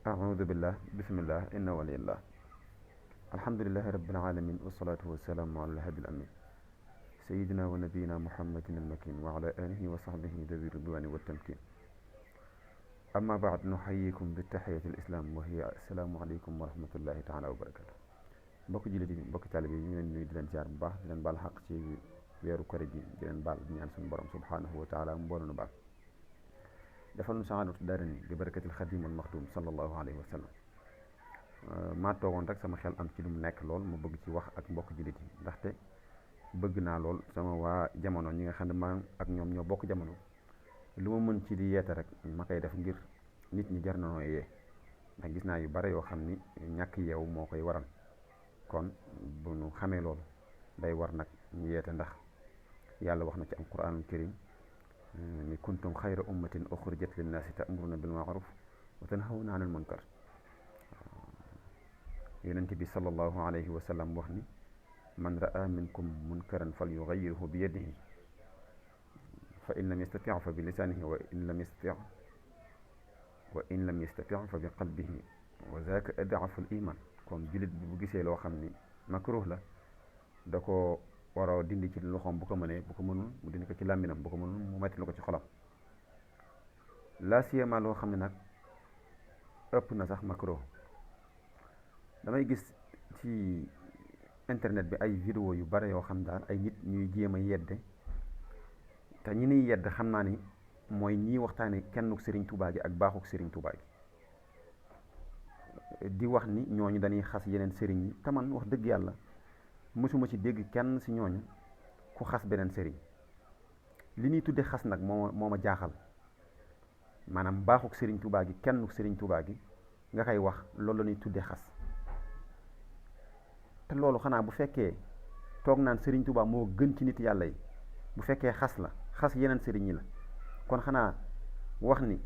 أعوذ بالله بسم الله إن ولي الله الحمد لله رب العالمين والصلاة والسلام على الهادي الأمين سيدنا ونبينا محمد المكين وعلى آله وصحبه ذوي الرضوان والتمكين أما بعد نحييكم بالتحية الإسلام وهي السلام عليكم ورحمة الله تعالى وبركاته mbokk jullit yi mbokk taalibe yi ñu leen nuyu di leen jaar bu baax di leen baal xaq ci weeru koor gi di leen baal di ñaan suñu borom subhanahu wa taala mu boole nu baal defal nu saadatu daarayni bi barakatil xadim al maxtum sallallahu alayhi wa sallam maa toogoon rek sama xel am ci lu mu nekk lool mu bëgg ci wax ak mbokk jullit yi ndaxte bëgg naa lool sama waa jamono ñi nga xam ne maa ak ñoom ñoo bokk jamono lu ma mën ci di yeete rek ma koy def ngir nit ñi jar na noo yee ndax gis naa yu bare yoo xam ni ñàkk yeewu moo koy waral kon bu nu xamee loolu day war nag ñu yeete ndax yàlla wax na ci alquranul karim ni kuntum xayra ummatin uxrijat linnaasi ta'muruna bil ma'ruf wa tanhawna anil munkar yonent bi sallallahu alayhi wa sallam wax ni man ra'a minkum munkaran falyughayyirhu bi yadihi fa in lam yastati' fa bi lisanihi wa in lam yastati' fa bi qalbihi wa zaaka ad'afu al iman kon jullit bi bu gisee loo xam ni makruh la da ko war a dindi ci loxoom bu ko mënee bu ko mënul mu dindi ko ci làmminam bu ko mënul mu metti lu ko ci xolam la siyama loo xam ne nag ëpp na sax makruh damay gis ci internet bi ay vidéo yu bare yoo xam daal ay nit ñuy jéem a yedde te ñi niy yedd xam naa ni mooy ñii waxtaane kennuk Serigne Touba gi ak baaxuk Serigne Touba gi di wax ni ñooñu dañuy xas yeneen sëriñ yi te man wax dëgg yàlla mësuma ci dégg kenn si ñooñu ku xas beneen sëriñ li ñuy tudde xas nag moo ma jaaxal maanaam baaxuk Serigne Touba gi kennuk Serigne Touba gi nga koy wax loolu la ñuy tudde xas te loolu xanaa bu fekkee toog naan Serigne Touba moo gën ci nit yàlla yi bu fekkee xas la xas yeneen sëriñ yi la kon xanaa wax ni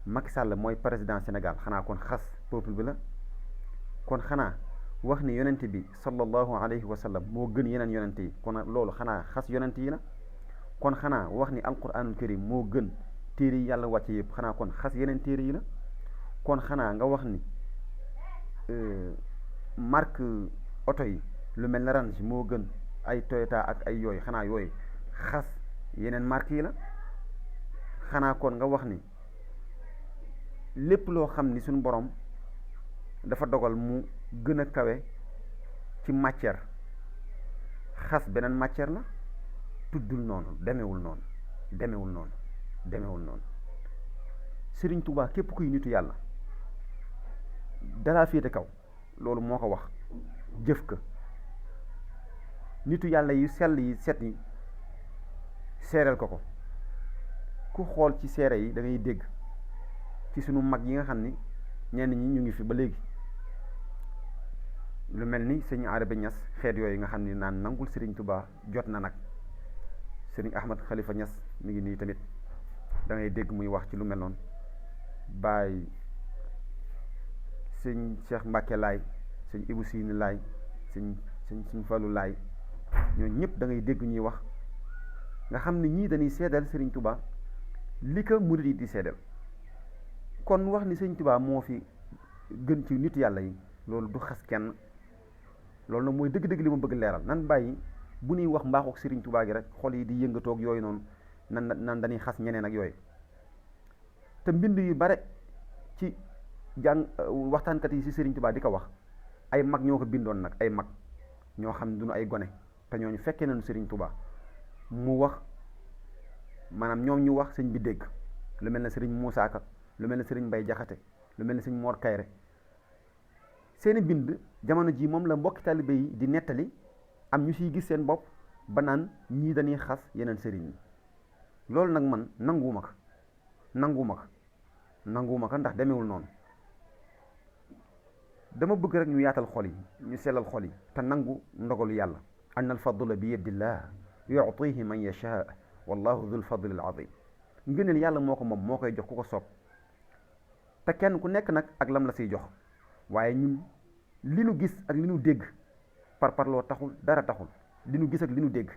Macky Sall mooy président Sénégal xanaa kon xas peuple bi la kon xanaa wax ni yonent bi sallallahu alayhi wa sallam moo gën yeneen yonent yi kon loolu xanaa xas yonent yi la kon xanaa wax ni alquranul karim moo gën téere yi yàlla wàcce yëpp xanaa kon xas yeneen téere yi la kon xanaa nga wax ni marque oto yi lu mel ne Range moo gën ay Toyota ak ay yooyu xanaa yooyu xas yeneen marque yi la xanaa kon nga wax ni lépp loo xam ni suñu borom dafa dogal mu gën a kawe ci matière xas beneen matière la tuddul noonu demewul noonu demewul noonu Serigne Touba képp kuy nitu yàlla dalaa féete kaw loolu moo ko wax jëf ka nitu yàlla yu sell yi set yi seereel ko ku xool ci seere yi da ngay dégg ci sunu mag yi nga xam ni ñenn ñi ñu ngi fi ba léegi lu mel ni sëñ Arabi Ñas xeet yooyu nga xam ni naan nangul Serigne Touba jot na nag Serigne Ahmad Khalifa Ñas mi ngi nii tamit da ngay dégg muy wax ci lu mel noonu Baay sëñ Cheikh Mbacke Laay sëñ Ibou Sini Laay sëñ Fallou Laay ñooñu ñëpp da ngay dégg ñuy wax nga xam ni ñii dañuy seedal Serigne Touba li ko murid yi di seedal kon wax ni Serigne Touba moo fi gën ci nit yàlla yi loolu du xas kenn loolu nag mooy dëgg-dëgg li ma bëgg leeral nan bàyyi bu ñuy wax mbaaxu Serigne Touba gi rek xol yi di yëngatoog yooyu noonu nan dañuy xas ñeneen ak yooyu te mbind yu bare ci jàng waxtaankat yi ci Serigne Touba di ko wax ay mag ñoo ko bindoon nag ay mag ñoo xam ne duñu ay gone te ñooñu fekkee nañu Serigne Touba mu wax maanaam ñoom ñu wax sëñ bi dégg lu mel ne Serigne Moussa Ka lu mel ne Serigne Mbaye Jaxate lu mel ne Serigne Mor Kayre seeni bind jamono ji moom la mbokki taalibe yi di nettali am ñu siy gis seen bopp ba naan ñii dañuy xas yeneen sëriñ yi loolu nag man nanguwuma ko ndax demewul noonu dama bëgg rek ñu yaatal xol yi ñu sellal xol yi te nangu ndogalu yàlla anna al fadla bi yadillah yu'tihi man yasha wallahu dhul fadli al azim ngëneel yàlla moo ko moom moo koy jox ku ko soob te kenn ku nekk nag ak lam la siy jox waaye ñun li nu gis ak li nu dégg parloo taxul dara taxul li nu gis ak li nu dégg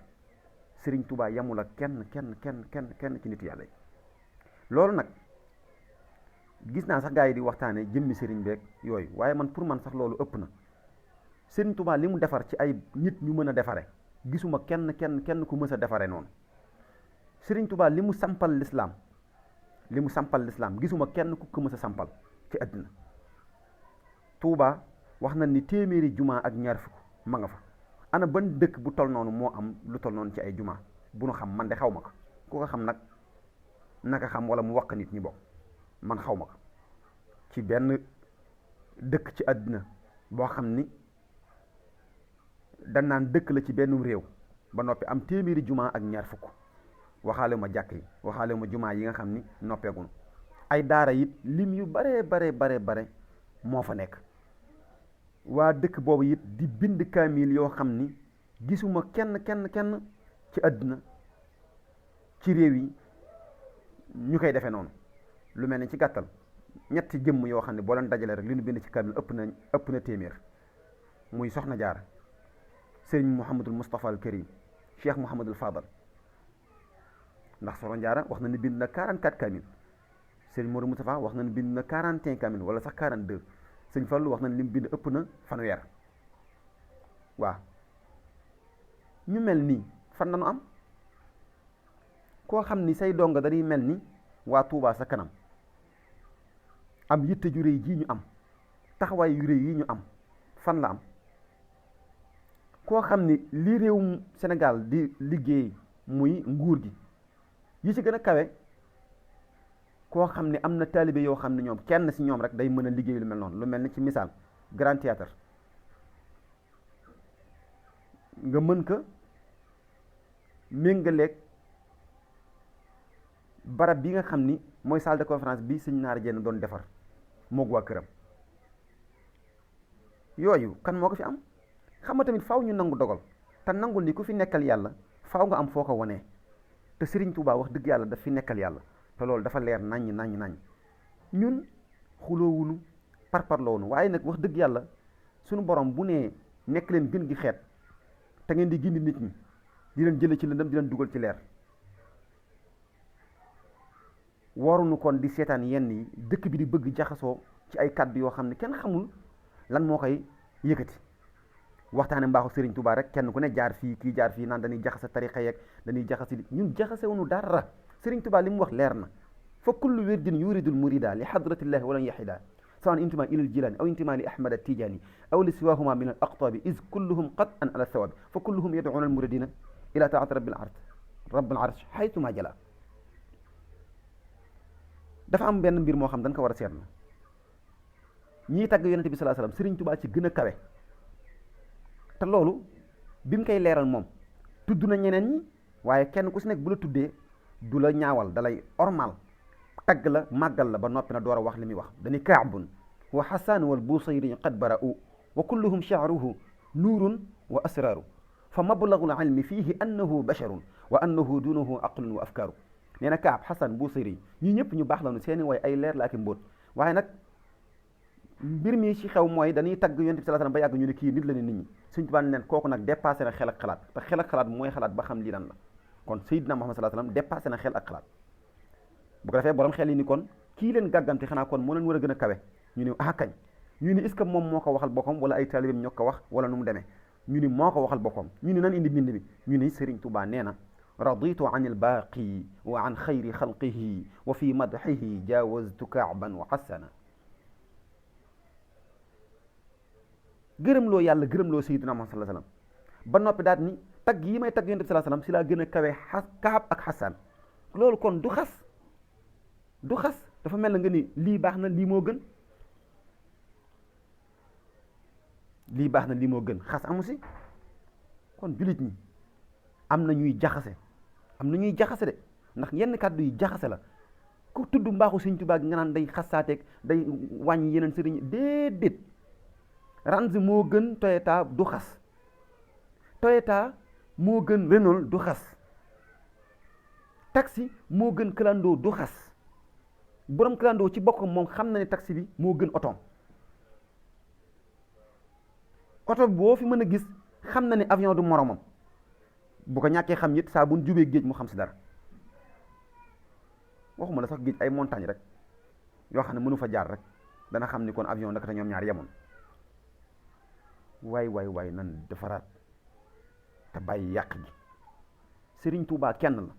Serigne Touba yamul ak kenn ci nit yàlla yi loolu nag gis naa sax gaa yi di waxtaane jëmmi sëriñ beeg yooyu, waaye man pour man sax loolu ëpp na. Sëriñ Tuubaa li mu defar ci ay nit ñu mën a defare gisuma kenn ku mës a defare noonu. Sëriñ Tuubaa li mu sampal lislaam gisuma kenn ku ko mës a sampal ci àddina. Tuubaa wax na ni téeméeri jumaa ak ñaar fukk ma nga fa. Ana ban dëkk bu tol noonu moo am lu tol noonu ci ay jumaa bu nu xam? Man de xaw ma ko. ku ko xam nag naka xam, wala mu wax nit ñi bokk. man xaw ma ko ci benn dëkk ci àddina boo xam ni dan naan dëkk la ci benn réew ba noppi am téeméeri jumaa ak ñaar fukk. waxaale ma jàkk yi, waxaale ma jumaa yi nga xam ni noppeegunu. ay daara it lim yu bare moo fa nekk. waa dëkk boobu it di bind kaamil yoo xam ni gisuma kenn ci àddina ci réew yi ñu koy defee noonu. lu mel ni ci gàttal ñetti jëmm yoo xam ne boo leen dajale rek li ñu bind ci kaamil ëpp na téeméer. muy Soxna Jaara, sëriñ Mouhamadul Moustapha al Karim, Cheikh Mouhamadul Fadal. ndax Soxna Jaara wax na ni bind na 44 kaamil. sëriñ Modou Moustapha wax na ni bind na 41 kaamil wala sax 42. sëñ Fallu wax na ni li mu bind ëpp na fanweer. waaw ñu mel nii fan la ñu am? koo xam ni say donga dañuy mel ni waa Tuubaa sa kanam, am yitte ju réy jii ñu am, taxawaay yu réy yi ñu am, fan la am? koo xam ni lii réewum Sénégal di liggéey muy nguur gi yi ci gën a kawe, koo xam ni am na taalibe yoo xam ne ñoom kenn si ñoom rek day mën a liggéey lu mel noonu. lu mel ni ci misaal Grand Théâtre nga mën ko méngaleeg barab bi nga xam ni mooy salle de conférence bi sëñ Naar Jenn doon defar moog waa këram. yooyu kan moo ko fi am? xam nga tamit faaw ñu nangu dogal te nangul ni ku fi nekkal yàlla faaw nga am foo ko wonee. te Sëriñ Tuubaa wax dëgg yàlla daf fi nekkal yàlla te loolu dafa leer naññ. ñun xuloowunu parparloowunu, waaye nag wax dëgg yàlla sunu borom bu nee nekk leen gën gi xeet te ngeen di gindi nit ñi di leen jële ci lëndëm di leen dugal ci leer, waruñu kon di seetaan yenn yi dëkk bi di bëgg jaxasoo ci ay kàddu yoo xam ne kenn xamul lan moo koy yëkkati. waxtaane mbaaxu Sëriñ Tuubaa rek kenn ku ne jaar fii kii jaar fii naan dañuy jaxase tarixa yeeg dañuy jaxase li ñun jaxasewuñu dara. Sëriñ Tuubaa li mu wax leer na. fa kullu wirdin yuridul murida li hadratillahi walan yahida sawan intima ila aljilani aw intima li ahmad atijani aw li siwahuma min al aqtabi iz kulluhum qat'an ala sawabi fa kulluhum yad'una al muridina ila taati rabbil arsh haytuma jala. dafa am benn mbir moo xam dañ ko war a seetlu. ñii tagg yonente bi sallallahu alayhi wasallam Sëriñ Tuubaa ci gën a kawe. te loolu bi mu koy leeral moom tudd na ñeneen ñi, waaye kenn ku si nekk bu la tuddee du la ñaawal, dalay ormal tagg la màggal la ba noppi na door a wax li muy wax. dañuy Kaabun wa Xasaan wal Busayri qad bara'u wa kulluhum sha'ruhu nuurun wa asraaru fa mablagul ilmi fiihi annahu basharun wa annahu duunahu aqlun wa afkaaru. nee na Kaab, Xasaan, Busayri ñii ñëpp ñu baax la nu seeni way ay leer la ak mbóot, waaye nag mbir mi ci xew mooy dañuy tagg yonent bi sallallahu alayhi wasallam ba yàgg ñu ne kii nit la ne nit ñi. Sëriñ Tuubaa leen kooku nag dépassé na xel ak xalaat, te xel ak xalaat mooy xalaat ba xam lii lan la. kon Seydina Muhammad sallallahu alayhi wasallam dépassé na xel ak xalaat. bu ko defee borom xel yi ni kon kii leen gàggamte xanaa kon moo leen war a gën a kawe. ñu ne ah kañ, ñu ni est-ce que moom moo ko waxal boppam wala ay taalibeem ñoo ko wax wala nu mu demee. ñu ni moo ko waxal boppam. ñu ni nan indi bind bi. ñu ni Sëriñ Tuubaa nee na raditu an il baaqi wa an xayri xalqihi wa fi madxihi jaawaztu kaaban wa xasana. gërëmloo yàlla gërëmloo Seydina Muhammad sallallahu alayhi wasallam ba noppi daal ni tagg yi may tagg yonent bi sallallahu alayhi wasallam si laa gën a kawe Kaab ak Xasaan. loolu kon du xas dafa mel na nga ni lii baax na lii moo gën, lii baax na lii moo gën, xas amu si. kon jullit ñi am na ñuy jaxase de ndax yenn kàddu yi jaxase la. ku tudd mbaaxu Sëriñ Tuubaa gi nga naan day xasaateeg day wàññi yeneen sëriñ déedéet. Range moo gën Toyota du xas, Toyota moo gën Renault du xas, taxi moo gën Clando du xas. borom Clando ci boppam moom xam na ne taxi bi moo gën otoom. oto boo fi mën a gis xam na ne avion du moromam. bu ko ñàkkee xam it saa bu ñu jubee géej mu xam si dara. waxuma la sax géej ay montagne rek yoo xam ne mënu fa jaar rek dana xam ni kon avion naka te ñoom ñaar yemoon. waay nan defaraat te bàyyi yàq gi. Serigne Touba kenn la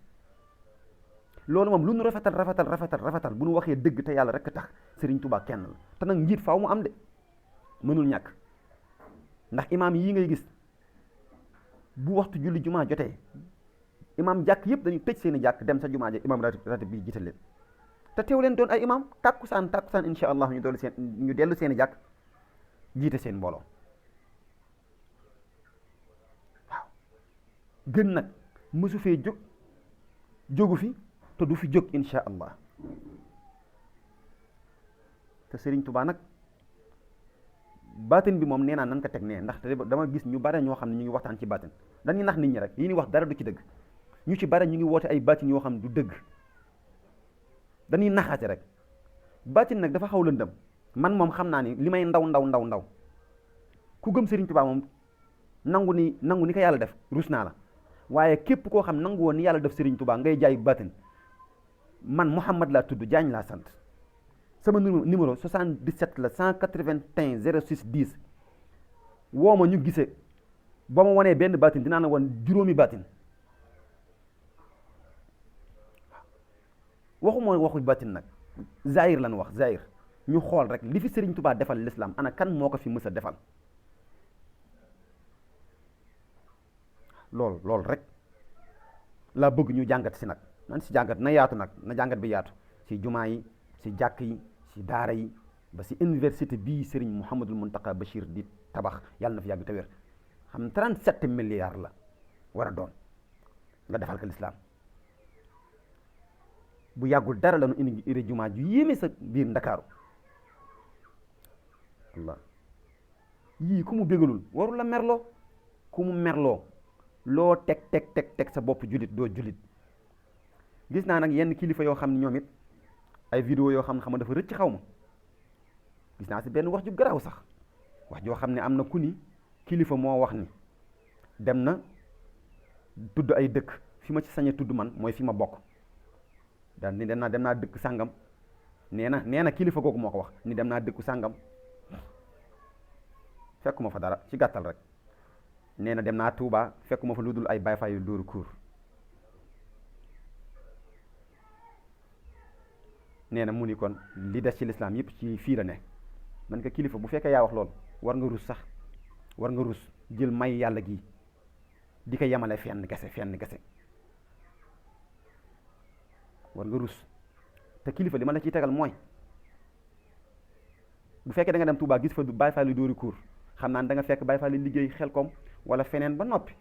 loolu moom lu nu rafetal bu nu waxee dëgg te yàlla rek tax Serigne Touba kenn la te nag njiit faaw mu am de mënul ñàkk ndax imaam yii ngay gis bu waxtu julli jumaa jotee imaam jàkk yëpp dañuy tëj seeni jàkk dem sa jumaa ja imaam ratib bi jiital leen te teew leen doon ay imaam tàkkusaan insha allah ñu dellu seeni jàkk jiite seen mbooloo waaw gën nag mësu fee jógu fi te du fi jóg insha allah te Serigne Touba nag baatin bi moom nee naa nan ko teg nee ndax dama gis ñu bare ñoo xam ne ñu ngi waxtaan ci baatin dañuy nax nit ñi rek yi ñuy wax dara du ci dëgg ñu ci bare ñu ngi woote ay baatin yoo xam ne du dëgg dañuy naxaate rek baatin nag dafa xaw lëndëm man moom xam naa ni li may ndaw ku gëm Serigne Touba moom nangu ni ko yàlla def rus naa la waaye képp koo xam nangu woon ni yàlla def Serigne Touba ngay jaay baatin man Mouhamad laa tudd Diagne laa sant sama numéro 77 la 181 06 10 woo ma ñu gisee ba ma wanee benn baatin dinaa la wan juróomi baatin waxuma waxu baatin nag zahir lan wax zahir ñu xool rek li fi Serigne Touba defal l'islam ana kan moo ko fi mës a defal loolu rek laa bëgg ñu jàngat si nag nan si jàngat na yaatu nag na jàngat bi yaatu si jumaa yi si jàkk yi si daara yi ba si université bii Serigne Mouhamadul Mountakha Bachir di tabax yàlla na fi yàgg te wér xam 37 milliards la war a doon nga defal ko l'islam bu yàggul dara la nu indi jumaa ju yéeme sa biir Ndakaaru Allah yii ku mu bégalul warul la merloo ku mu merloo loo teg sa bopp julit doo julit gis naa nag yenn kilifa yoo xam ne ñoom it ay vidéo yoo xam ne dafa rëcc xaw ma gis naa si benn wax ju garaaw sax wax joo xam ne am na ku ni kilifa moo wax ni dem na tudd ay dëkk fi ma ci sañe tudd man mooy fi ma bokk daal ni dem naa dëkk sàngam nee na kilifa googu moo ko wax ni dem naa dëkku sàngam fekkuma fa dara ci gàttal rek nee na dem naa Touba fekkuma fa lu dul ay Baay Faal yu dóoru kuur nee na mu ni kon li des ci lislaam yëpp ci fii la ne man ko kilifa bu fekkee yaa wax lool war nga rus sax war nga rus jël may yàlla gi di ko yemale fenn kese war nga rus te kilifa li ma la ciy tegal mooy bu fekkee da nga dem Touba gis fa Baay Faal yu dóoru kuur xam naa ne da nga fekk Baay Faal liggéey Xelkom wala feneen ba noppi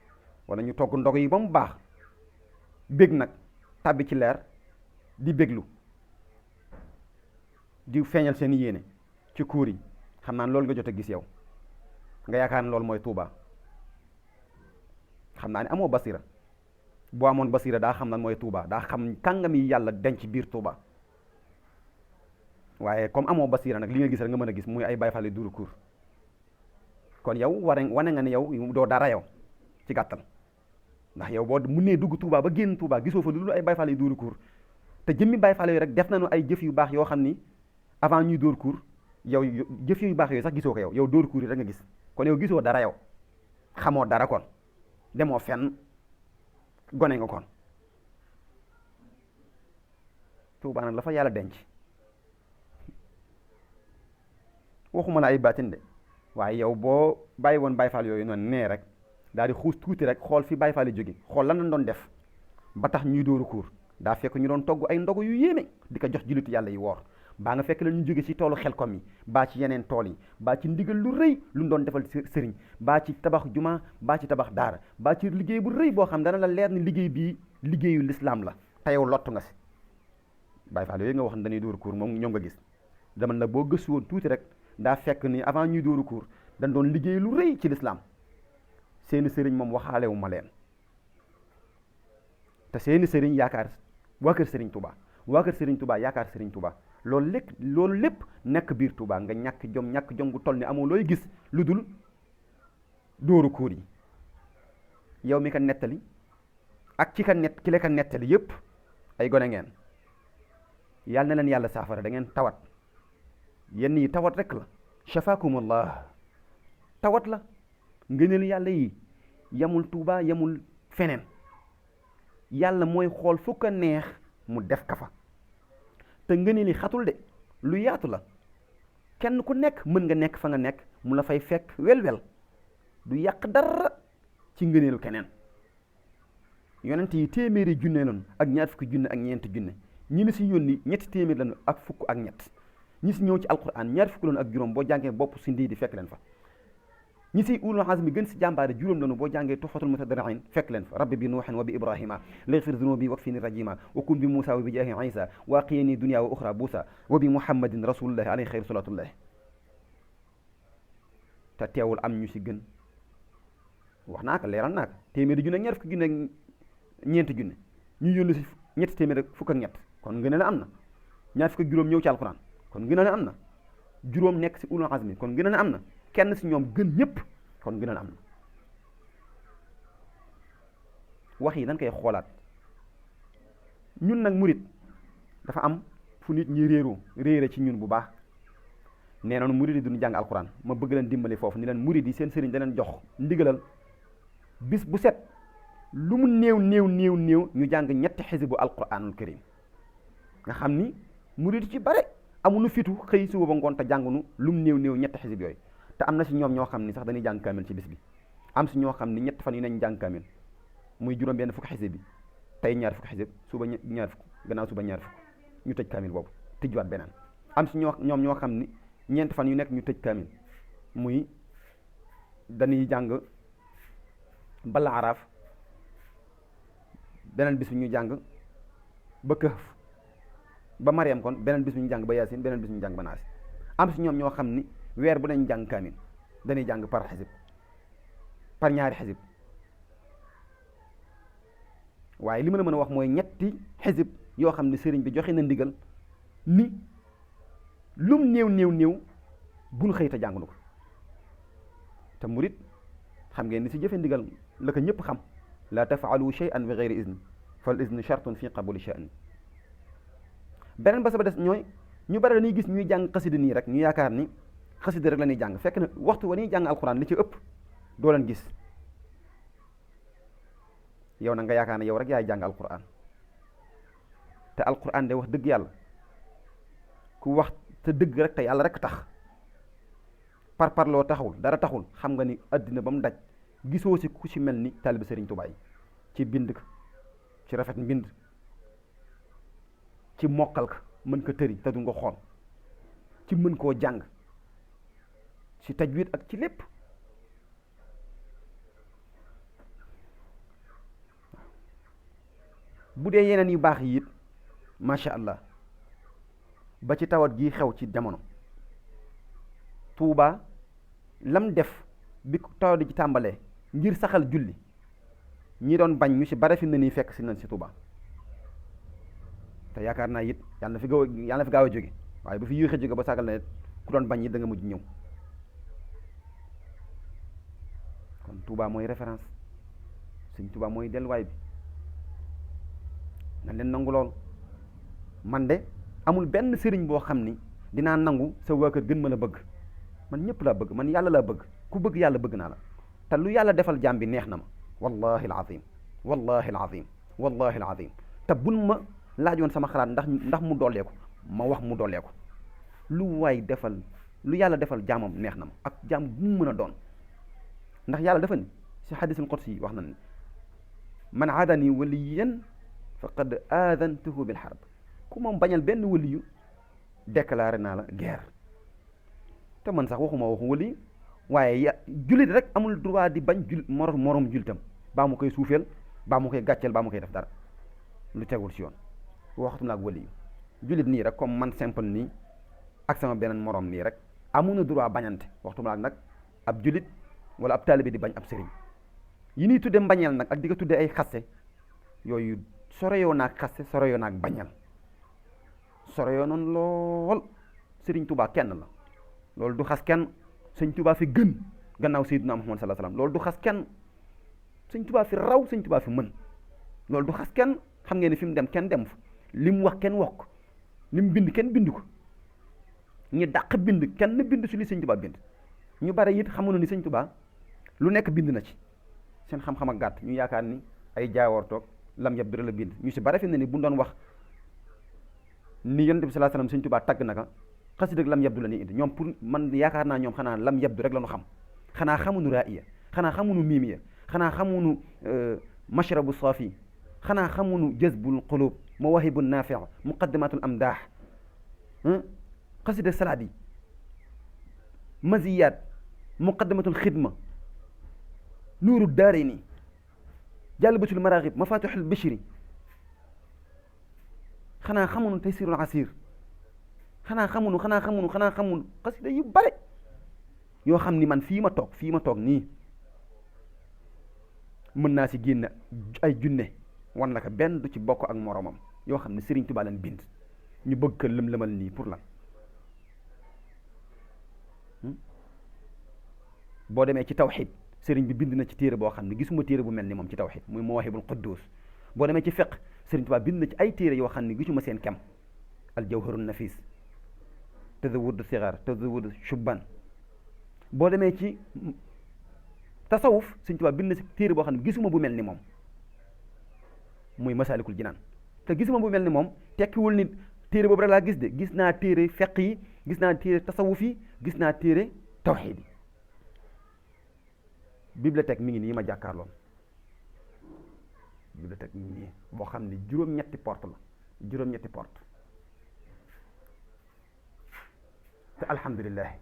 wala ñu togg ndog yi ba mu baax bég nag tàbbi ci leer di béglu di feeñal seen yéene ci kuur yi xam naa ne loolu nga jot a gis yow nga yaakaar ne loolu mooy Touba xam naa ne amoo basira boo amoon basira daa xam lan mooy Touba daa xam kàngam yi yàlla denc biir Touba waaye comme amoo basira nag li nga gis rek nga mën a gis muy ay Baay Faal dóoru kuur kon yow wane nga ne yow doo dara yow ci gàttal ndax yow boo mun nee dugg Touba ba génn Touba gisoo fa lu dul ay Baay Faal yu dóoru kuur te jëmmi Baay Faal yooyu rek def nañu ay jëf yu baax yoo xam ni avant ñuy dóor kuur yow jëf yu baax yooyu sax gisoo ko yow dóor kuur yi rek nga gis kon yow gisoo dara yow xamoo dara kon demoo fenn gone nga kon Touba nag la fa yàlla denc waxuma la ay baatin de waaye yow boo bàyyi woon Baay Faal yooyu noonu nee rek daal di xuus tuuti rek xool fi Baay Faal yi jóge xool lan lañ doon def ba tax ñuy dóoru kuur daa fekk ñu doon togg ay ndogu yu yéeme di ko jox jullitu yàlla yi woor baa nga fekk la ñu jóge ci toolu Xelkom yi baa ci yeneen tool yi baa ci ndigal lu rëy lu doon defal sëriñ baa ci tabax juma baa ci tabax daara baa ci liggéey bu rëy boo xam dana la leer ni liggéey bii liggéeyu lislaam la te yow lottu nga si Baay Faal yooyu nga wax ne dañuy dóoru kuur moom ñoom nga gis dama la boo gëstu woon tuuti rek daa fekk ni avant ñuy dóoru kuur dañ doon liggéey lu rëy ci lislaam seeni sëriñ moom waxaalewu ma leen te seeni sëriñ yaakaar waa kër sëriñ Touba yaakaar sëriñ Touba loolu lépp nekk biir Touba nga ñàkk jom gu toll ni amoo looy gis lu dul dóoru kuur yi yow mi ka nettali ak ki la ka nettali yépp ay gone ngeen yàlla na leen yàlla saafara da ngeen tawat yenn yi tawat rek la. shafaakumullah tawat la. ngëneel yàlla yi yamul Tuuba yamul feneen. yàlla mooy xool fu ko neex mu def ka fa. te ngëneel yi xatul de lu yaatu la. kenn ku nekk mën nga nekk fa nga nekk mu la fay fekk wel-wel du yàq dara ci ngëneelu keneen. yonent yi téeméeri junne lañu ak ñaar fukki junne ak ñeenti junne ñi mi si yónni ñetti téeméer lañu ak fukk ak ñett ñi si ñëw ci alquran ñaar fukk lañu ak juróom boo jàngee bopp si ndii di fekk leen fa. ñi si ulul azmi gën si jàmbaare juróom lañu boo jàngee tuhfatul mutadarrin fekk leen fa. rabbi bi nuuhin wa bi ibrahima lighfir zunubi wakfini rajima wa kun bi musa wa bi jaahi isa wa qiyani dunya wa ukhra busa wa bi muhammadin rasulillahi alayhi khayru salatullahi. te teewul am ñu si gën wax naa ko leeral naa ko téeméeri junne ak ñaar fukki junne ak ñeenti junne ñu yónni si ñetti téeméer ak fukk ak ñett kon ngeen ne am na. ñaar fukk ak juróom ñëw ci alquran kon ngeen ne am na. juróom nekk si ulul azmi kon ngeen ne am na. kenn si ñoom gën ñëpp kon ngeen ne am na. wax yi dañ koy xoolaat ñun nag murit dafa am fu nit ñi réere ci ñun bu baax. nee noonu murid yi duñu jàng alquran ma bëgg leen dimbali foofu ni leen murid yi seen sëriñ da leen jox ndigalal bis bu set lu mu néew ñu jàng ñetti xisibu alquranul karim nga xam ni murid ci bare amuñu fitu xëy suba ba ngoon te jàngunu lu mu néew ñetti xisib yooyu. te am na si ñoom ñoo xam ni sax dañuy jàng kaamil ci bis bi. am si ñoo xam ni ñetti fan yu nañ jàng kaamil muy juróom benn fukk xisib bi tey ñaar fukk xisib suba ñaar fukk gannaaw suba ñaar fukk ñu tëj kaamil boobu tëjwaat beneen. am si ñoom ñoo xam ni ñeent fan yu nekk ñu tëj kaamil muy dañuy jàng bala araaf beneen bis bi ñu jàng ba këf ba Mariam kon beneen bis bi ñu jàng ba Yaasin beneen bis bi ñu jàng ba Naas. am si ñoom ñoo xam ni weer bu nañ jàng kaamil dañuy jàng par xisib par ñaari xisib waaye li ma la mën a wax mooy ñetti xisib yoo xam ne sëriñ bi joxe na ndigal ni lum néew bu nu xëy te jàng nu ko. te murit xam ngeen ni si jëfe ndigal la ko ñëpp xam. la tafaalu shay'an bi ghayri izni fal iznu shartun fi qabuli sha'ni. beneen ba sa ba des ñooy ñu bari dañuy gis ñuy jàng xasida nii rek ñu yaakaar ni xasida rek la ñuy jàng fekk na waxtu wa ñuy jàng alquran li ci ëpp doo leen gis. yow na nga yaakaar ne yow rek yaay jàng alquran te alquran de wax dëgg yàlla ku wax te dëgg rek te yàlla rek tax parloo taxawul dara taxul xam nga ni àddina ba mu daj gisoo si ku si mel ni taalibe Sëriñ Tuubaa yi ci bind ko ci rafet mbind ci mokkal ko mën ko tëri te du nga xool ci mën koo jàng ci tajwid ak ci lépp. bu dee yeneen yu baax yi it macha allah ba ci tawat gi xew ci jamono Tuuba lam def bi tawat di ci tàmbalee ngir saxal julli ñi doon bañ ñu si bare fi mu ne nii fekk si nañ si Tuuba te yaakaar naa it yàlla na fi gaaw a jóge waaye bu fi yéex a jóge ba sagal na ku doon bañ it da nga mujj ñëw. kon Tuuba mooy référence Sëñ Tuuba mooy delluwaay bi na leen nangu lool. man de amul benn sëriñ boo xam ni dinaa nangu sa waa kër gën ma la bëgg man ñëpp laa bëgg man yàlla laa bëgg ku bëgg yàlla bëgg naa la te lu yàlla defal jaam bi neex na ma wallahi alazim wallahi alazim wallahi alazim te buñ ma laajoon sama xalaat ndax mu dolleeku ma wax mu dolleeku lu waay defal lu yàlla defal jaamam neex na ma ak jaam bu mu mën a doon ndax yàlla dafa ni si xadisul qudsi yi wax na ni man aadani waliyan faqad aadantuhu bil harb ku moom bañal benn waliyu déclaré naa la guerre te man sax waxuma waxu waliyu waaye jullit rek amul droit di bañ morom jullitam baa mu koy suufeel baa mu koy gàcceel baa mu koy def dara lu tegul si yoon waxtu naag waliyu jullit nii rek comme man simple nii ak sama beneen morom nii rek amuñu droit bañante waxtu naag nag ab jullit wala ab taalibe di bañ ab sëriñ yi ñuy tudde mbañeel nag ak di ko tudde ay xaste yooyu soreyoo naag xaste soreyoo naag bañeel soreyoo noonu lool sëriñ Tuubaa kenn la loolu du xas kenn sëñ Tuubaa fi gën gannaaw Seydina Muhammad sallallahu alayhi wasallam loolu du xas kenn sëñ Tuubaa fi raw sëñ Tuubaa fi mën loolu du xas kenn xam ngeen ne fi mu dem kenn dem fa li mu wax kenn wax ko li mu bind kenn bind ko ñi dàq bind kenn bind si li sëñ Tuubaa bind. ñu bare it xamuñu ni sëñ Tuubaa lu nekk bind na ci seen xam-xam ak gàtt ñu yaakaar ni ay jaawoor toog lam yab dara la bind ñu si bare fi ne ni bu doon wax ni yonent bi sallallahu alayhi wasallam sëñ Tuubaa tagg naka xasida ak lam yabdu la ñuy indi ñoom pour man yaakaar naa ñoom xanaa lam yabdu rek la ñu xam xanaa xamuñu ra'iya xanaa xamuñu miimiya xanaa xamuñu mashrabu saafi xanaa xamuñu jazbul qulub mawahibun nafi' muqaddimatul amdah xasida salaat yi maziyat muqaddimatul xidma nuuru daarayni jalbatul maraaxib mafatihul bishri xanaa xamuñu taysirul asir xanaa xamuñu xasida yu bare yoo xam ni man fii ma toog nii mën naa si génn ay junne wan la ko benn du ci bokk ak moromam yoo xam ne Serigne Touba leen bind ñu bëgg ko lëm-lëmal nii pour lan boo demee ci tawxid Serigne bi bind na ci téere boo xam ne gisuma téere bu mel ni moom ci tawxid muy Mawahibul Quddus boo demee ci fiqh Serigne Touba bind na ci ay téere yoo xam ne gisuma seen kem al jawharun nafis tazawud sigar tazawud shubban boo demee ci tasawuf Sëñ Tuubaa bind na si téere boo xam ne gisuma bu mel ni moom muy Masaalikul Jinaan te gisuma bu mel ni moom tekkiwul ni téere boobu rek laa gis de gis naa téere fiqh yi gis naa téere tasawuf yi gis naa téere tawxiid yi bibliothèque mi ngi nii ma jàkkaarloon bibliothèque mi ngi nii boo xam ne juróom-ñetti porte la juróom-ñetti porte te alhamdulilah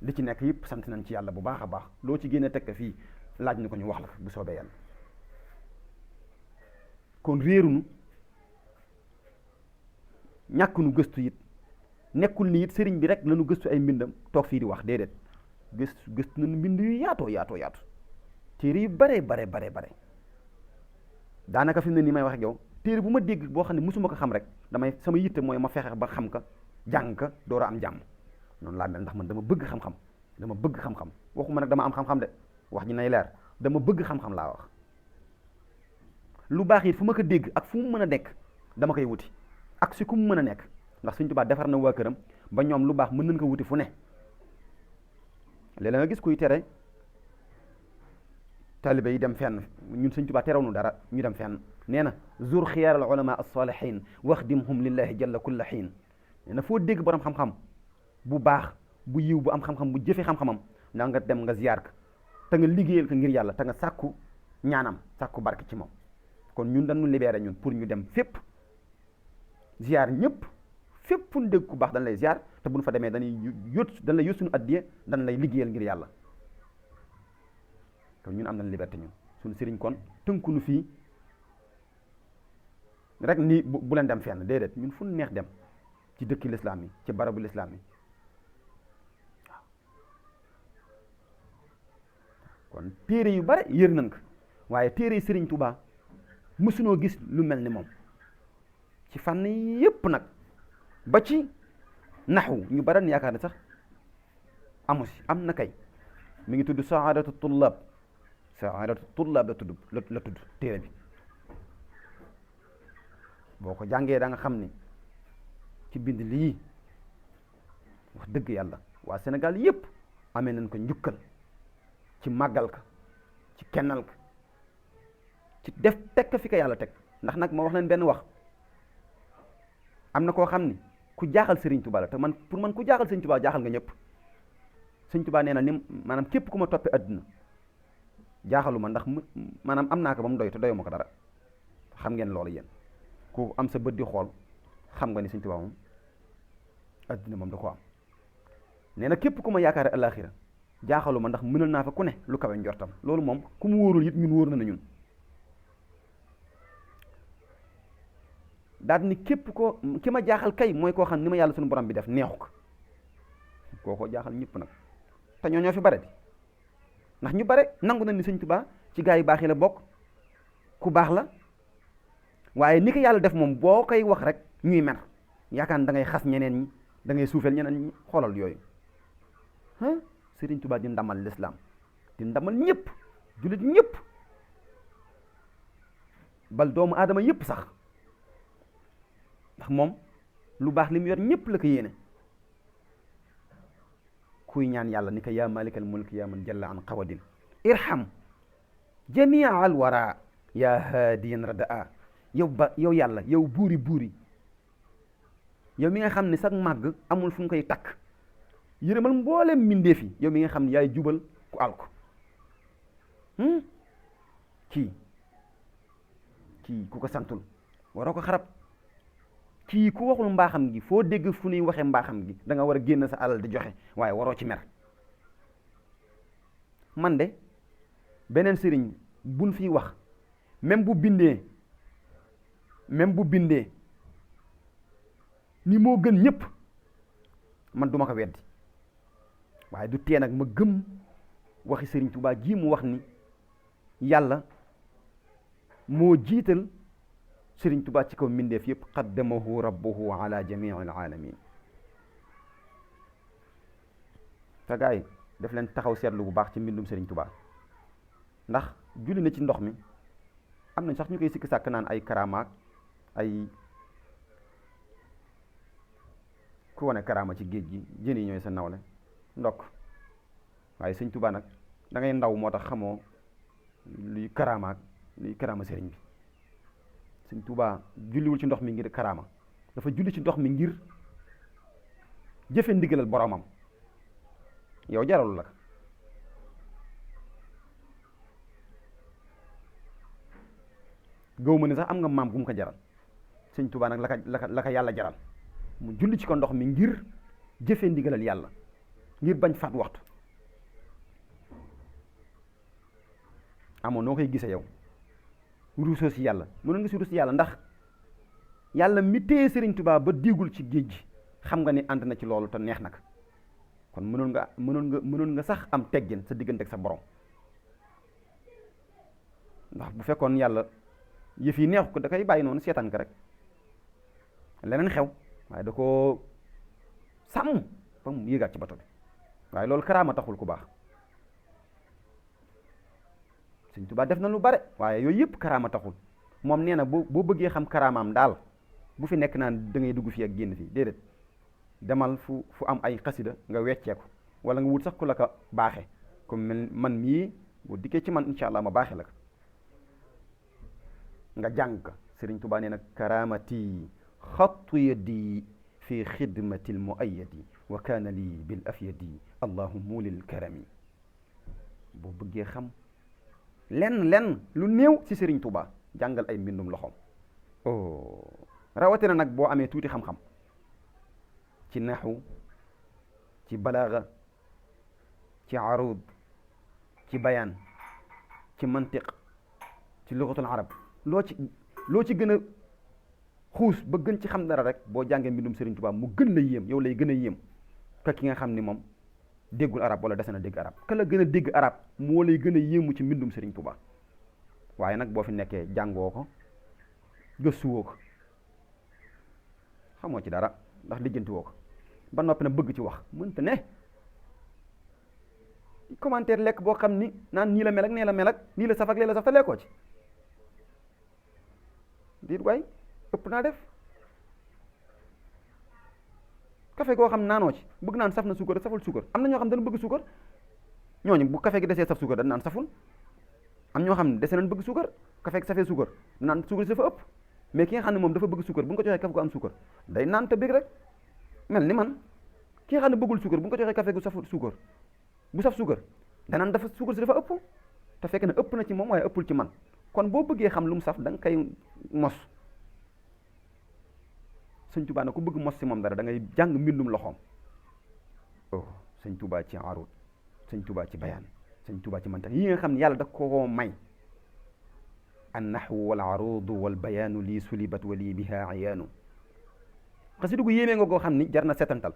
li ci nekk yëpp sant nañ ci yàlla bu baax a baax loo ci génne tekk fii laaj ñu ko ñu wax la bu soobee yàlla kon réerunu ñàkkunu gëstu it nekkul ni it sëriñ bi rek lañu gëstu ay mbindam toog fii di wax déedéet gëstu nañu mbind yu yaatoo téere yu bare daanaka fi mu ne nii may wax ak yow téere bu ma dégg boo xam ne mosuma ko xam rek damay sama yitte mooy ma fexe ba xam ka jàng ka door a am jàmm noonu laa mel ndax man dama bëgg xam-xam waxuma nag dama am xam-xam de wax ji nay leer dama bëgg xam-xam laa wax lu baax it fu ma ko dégg ak fu mu mën a nekk dama koy wuti ak si ku mu mën a nekk ndax Sëñ Tuubaa defar na waa këram ba ñoom lu baax mën nañ ko wuti fu ne léeg-léeg nga gis kuy tere taalibe yi dem fenn ñun Sëñ Tuubaa terew nu dara ñu dem fenn nee na zur xiyaar al ulama as-salihin waxdimhum lillahi jalla kulla xiin nee na foo dégg borom xam-xam bu baax bu yiw bu am xam-xam bu jëfe xam-xamam na nga dem nga ziyaar ko te nga liggéeyal ko ngir yàlla te nga sàkku ñaanam sàkku barke ci moom kon ñun dañu libéré ñun pour ñu dem fépp ziyaar ñëpp fépp fu ñu dégg ku baax dañ lay ziyaar te bu ñu fa demee dañ lay yót suñu addiye dañ lay liggéeyal ngir yàlla kon ñun am nañ liberté ñun suñu sëriñ kon tënkunu fii rek ni bu leen dem fenn déedéet ñun fu ñu neex dem ci dëkki lislaam yi ci barabu lislaam yi waaw kon téere yu bare yër nañ ko waaye téere yi Sëriñ Tuubaa mësunoo gis lu mel ni moom ci fànn yépp nag ba ci naxwu ñu bare ni yaakaar ne sax amu si am na kay mi ngi tudd saadatu tullaab la tudd téere bi boo ko jàngee da nga xam ni ci bind lii wax dëgg yàlla waa Sénégal yépp amee nañ ko njukkal ci màggal ka ci kennal ka ci def teg ka fi ko yàlla teg ndax nag ma wax leen benn wax am na koo xam ni ku jaaxal Sëriñ Tuubaa la te man pour man ku jaaxal Sëriñ Tuubaa jaaxal nga ñëpp Sëriñ Tuubaa nee na ni maanaam képp ku ma toppee adduna jaaxalu ma ndax maanaam am naa ko ba mu doy te doyuma ko dara xam ngeen loolu yéen ku am sa bët di xool xam nga ni Sëriñ Tuubaa moom adduna moom da ko am nee na képp ku ma yaakaare alaxira jaaxalu ma ndax mënal naa fa ku ne lu kawe njortam loolu moom ku mu wóorul it ñun wóor na ñun daal ni képp ko ki ma jaaxal kay mooy koo xam ni ma yàlla suñu borom bi def neexu ko kookoo jaaxal ñëpp nag te ñoo fi bare di ndax ñu bare nangu na ni Sëriñ Tuubaa ci gaa yu baax yi la bokk ku baax la waaye ni ko yàlla def moom boo koy wax rek ñuy mer yaakaar da ngay xas ñeneen ñi da ngay suufeel ñeneen ñi xoolal yooyu Sëriñ Tuubaa di ndamal lislaam di ndamal ñëpp jullit ñëpp bal doomu aadama yëpp sax ndax moom lu baax li mu yor ñëpp la ko yéene kuy ñaan yàlla ni ko yaa malikal mulk yaa man jalla an qawadin irham jamia al wara yaa haadiyan radaa yow yàlla yow buuri yow mi nga xam ne sax màgg amul fu nga koy takk yërëmal mboolem mbindeef yi yow mi nga xam ne yaay jubal ku alko kii ku ko santul waroo ko xarab kii ku waxul mbaaxam gi foo dégg fu ñuy waxee mbaaxam gi da nga war a génn sa alal di joxe waaye waroo ci mer man de beneen sëriñ buñ fiy wax même bu bindee ni moo gën ñëpp man duma ko weddi waaye du tee nag ma gëm waxi sëriñ Tuubaa ji mu wax ni yàlla moo jiital sëriñ Tuubaa ci kaw mbindeef yëpp qaddamahu rabbuhu ala jamii alaalamin te gars yi daf leen taxaw seetlu bu baax ci mbindum sëriñ Tuubaa ndax julli na ci ndox mi am nañ sax ñu koy sikki sàkk naan ay karaamaak ay ku wane karaama ci géej gi jën yi ñooy sa nawle ndokk waaye sëriñ Tuubaa nag da ngay ndaw moo tax xamoo luy karaamaak luy karaama sëriñ bi sëriñ Tuubaa julliwul ci ndox mi ngir karaama dafa julli ci ndox mi ngir jëfe ndigalal boromam yow jaralu la gëw ma ne sax am nga maam gu mu ko jaral sëriñ Tuubaa nag la ka yàlla jaral mu julli ci ko ndox mi ngir jëfe ndigalal yàlla ngir bañ faat waxtu amoon noo koy gisee yow ruusoo si yàlla mënoon nga si ruus si yàlla ndax yàlla mi téye sëriñ Tuubaa ba diigul ci géej gi xam nga ni ànd na ci loolu te neex na ko kon mënoon nga sax am teggin sa diggante ak sa borom ndax bu fekkoon yàlla yëf yi neexu ko da koy bàyyi noonu seetaan ko rek leneen xew waaye da ko sàmm ba mu yéegaat ci bato bi waaye loolu karaama taxul ku baax sëriñ Tuubaa def na lu bare waaye yooyu yëpp karaama taxul moom nee na boo bëggee xam karaamaam daal bu fi nekk naan da ngay dugg fii ak génn fii déedéet demal fu am ay xasida nga wecceeku wala nga wut sax ku la ko baaxe comme mel man mii boo dikkee ci man incha allah ma baaxe la ko nga jàng ko sëriñ Tuubaa nee na karaamati xattu yadi fi xidmati almuayyadi wa kaana lii bil afyadi allahu mulil karami boo bëggee xam lenn lu néew ci sëriñ Tuubaa jàngal ay mbindum loxoom rawatina nag boo amee tuuti xam-xam ci naxu ci balaaga ci arud ci bayaan ci mantiq ci lugatul arab loo ci gën a xuus ba gën ci xam dara rek boo jàngee mbindum sëriñ Tuubaa mu gën la yéem yow lay gën a yéem ka ki nga xam ni moom déggul arab wala dese na dégg arab ka la gën a dégg arab moo lay gën a yéemu ci mbindum sëriñ Tuubaa waaye nag boo fi nekkee jàngoo ko gëstuwoo ko xamoo ci dara ndax lijjantiwoo ko ba noppi na bëgg ci wax mënta ne commentaire lekk boo xam ni naan nii la mel ak nee la mel ak nii la saf ak lee la saf te lekkoo ci diit waay ëpp naa def café goo xam naanoo ci bëgg naan saf na suukar saful suukar am na ñoo xam dañu bëgg suukar ñooñu bu café gi desee saf suukar dañ naan saful am ñoo xam ne dese nañ bëgg suukar café gi safee suukar naan suukar si dafa ëpp mais ki nga xam ne moom dafa bëgg suukar bu nga ko joxee café gu am suukar day naan te bëgg rek mel ni man ki nga xam ne bëggul suukar bu nga ko joxee café gu saful suukar bu saf suukar danaan dafa suukar si dafa ëpp te fekk na ëpp na ci moom waaye ëppul ci man kon boo bëggee xam lu mu saf da nga koy mos sëñ Tuubaa na ku bëgg mos si moom dara da ngay jàng mbindum loxoom sëñ Tuubaa ci arut sëñ Tuubaa ci bayaan sëñ Tuubaa ci mantax yi nga xam ne yàlla da ko may an naxwu wal arudu wal bayaanu lii sulibat wa lii biha ayaanu xasida gu yéemee nga goo xam ni jar na setantal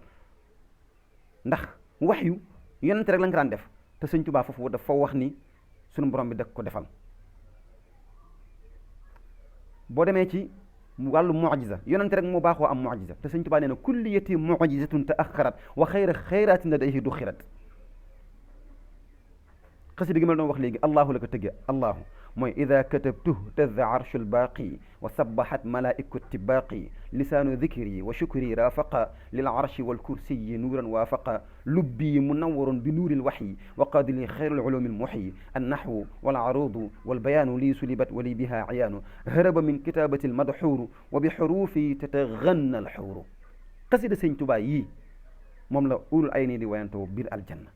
ndax wax yu yonente rek la nga daan def te sëñ Tuubaa foofu dafa wax ni sunu borom bi da ko defal boo demee ci wàllu mujiza yonente rek moo baaxoo am mujiza te sëñ Tuubaa nee na kulliyati mujizatun taaxarat wa xayratin ladayhi duxirat xasida gi ma la doon wax léegi allahu la ko tëggee allahu mooy ida katabtuhu tazza arshul baaqi wa sabbahat malaiku tibaaqi lisaanu dikri wa shukri rafaqa lil arshi wal kursiyi nuuran waafaqa lubbi munawwarun bi nuuril waxyi wa qaadili xayrul ulumi lmuxyi annahwu wal aruudu wal bayaanu lii sulibat wa lii biha ciyaanu haraba min kitabati lmadxuuru wa bi xuruufi tataganna alxuuru xasida sëñ Tuubaa yii moom la ulul ay nii di wayantoo biir aljanna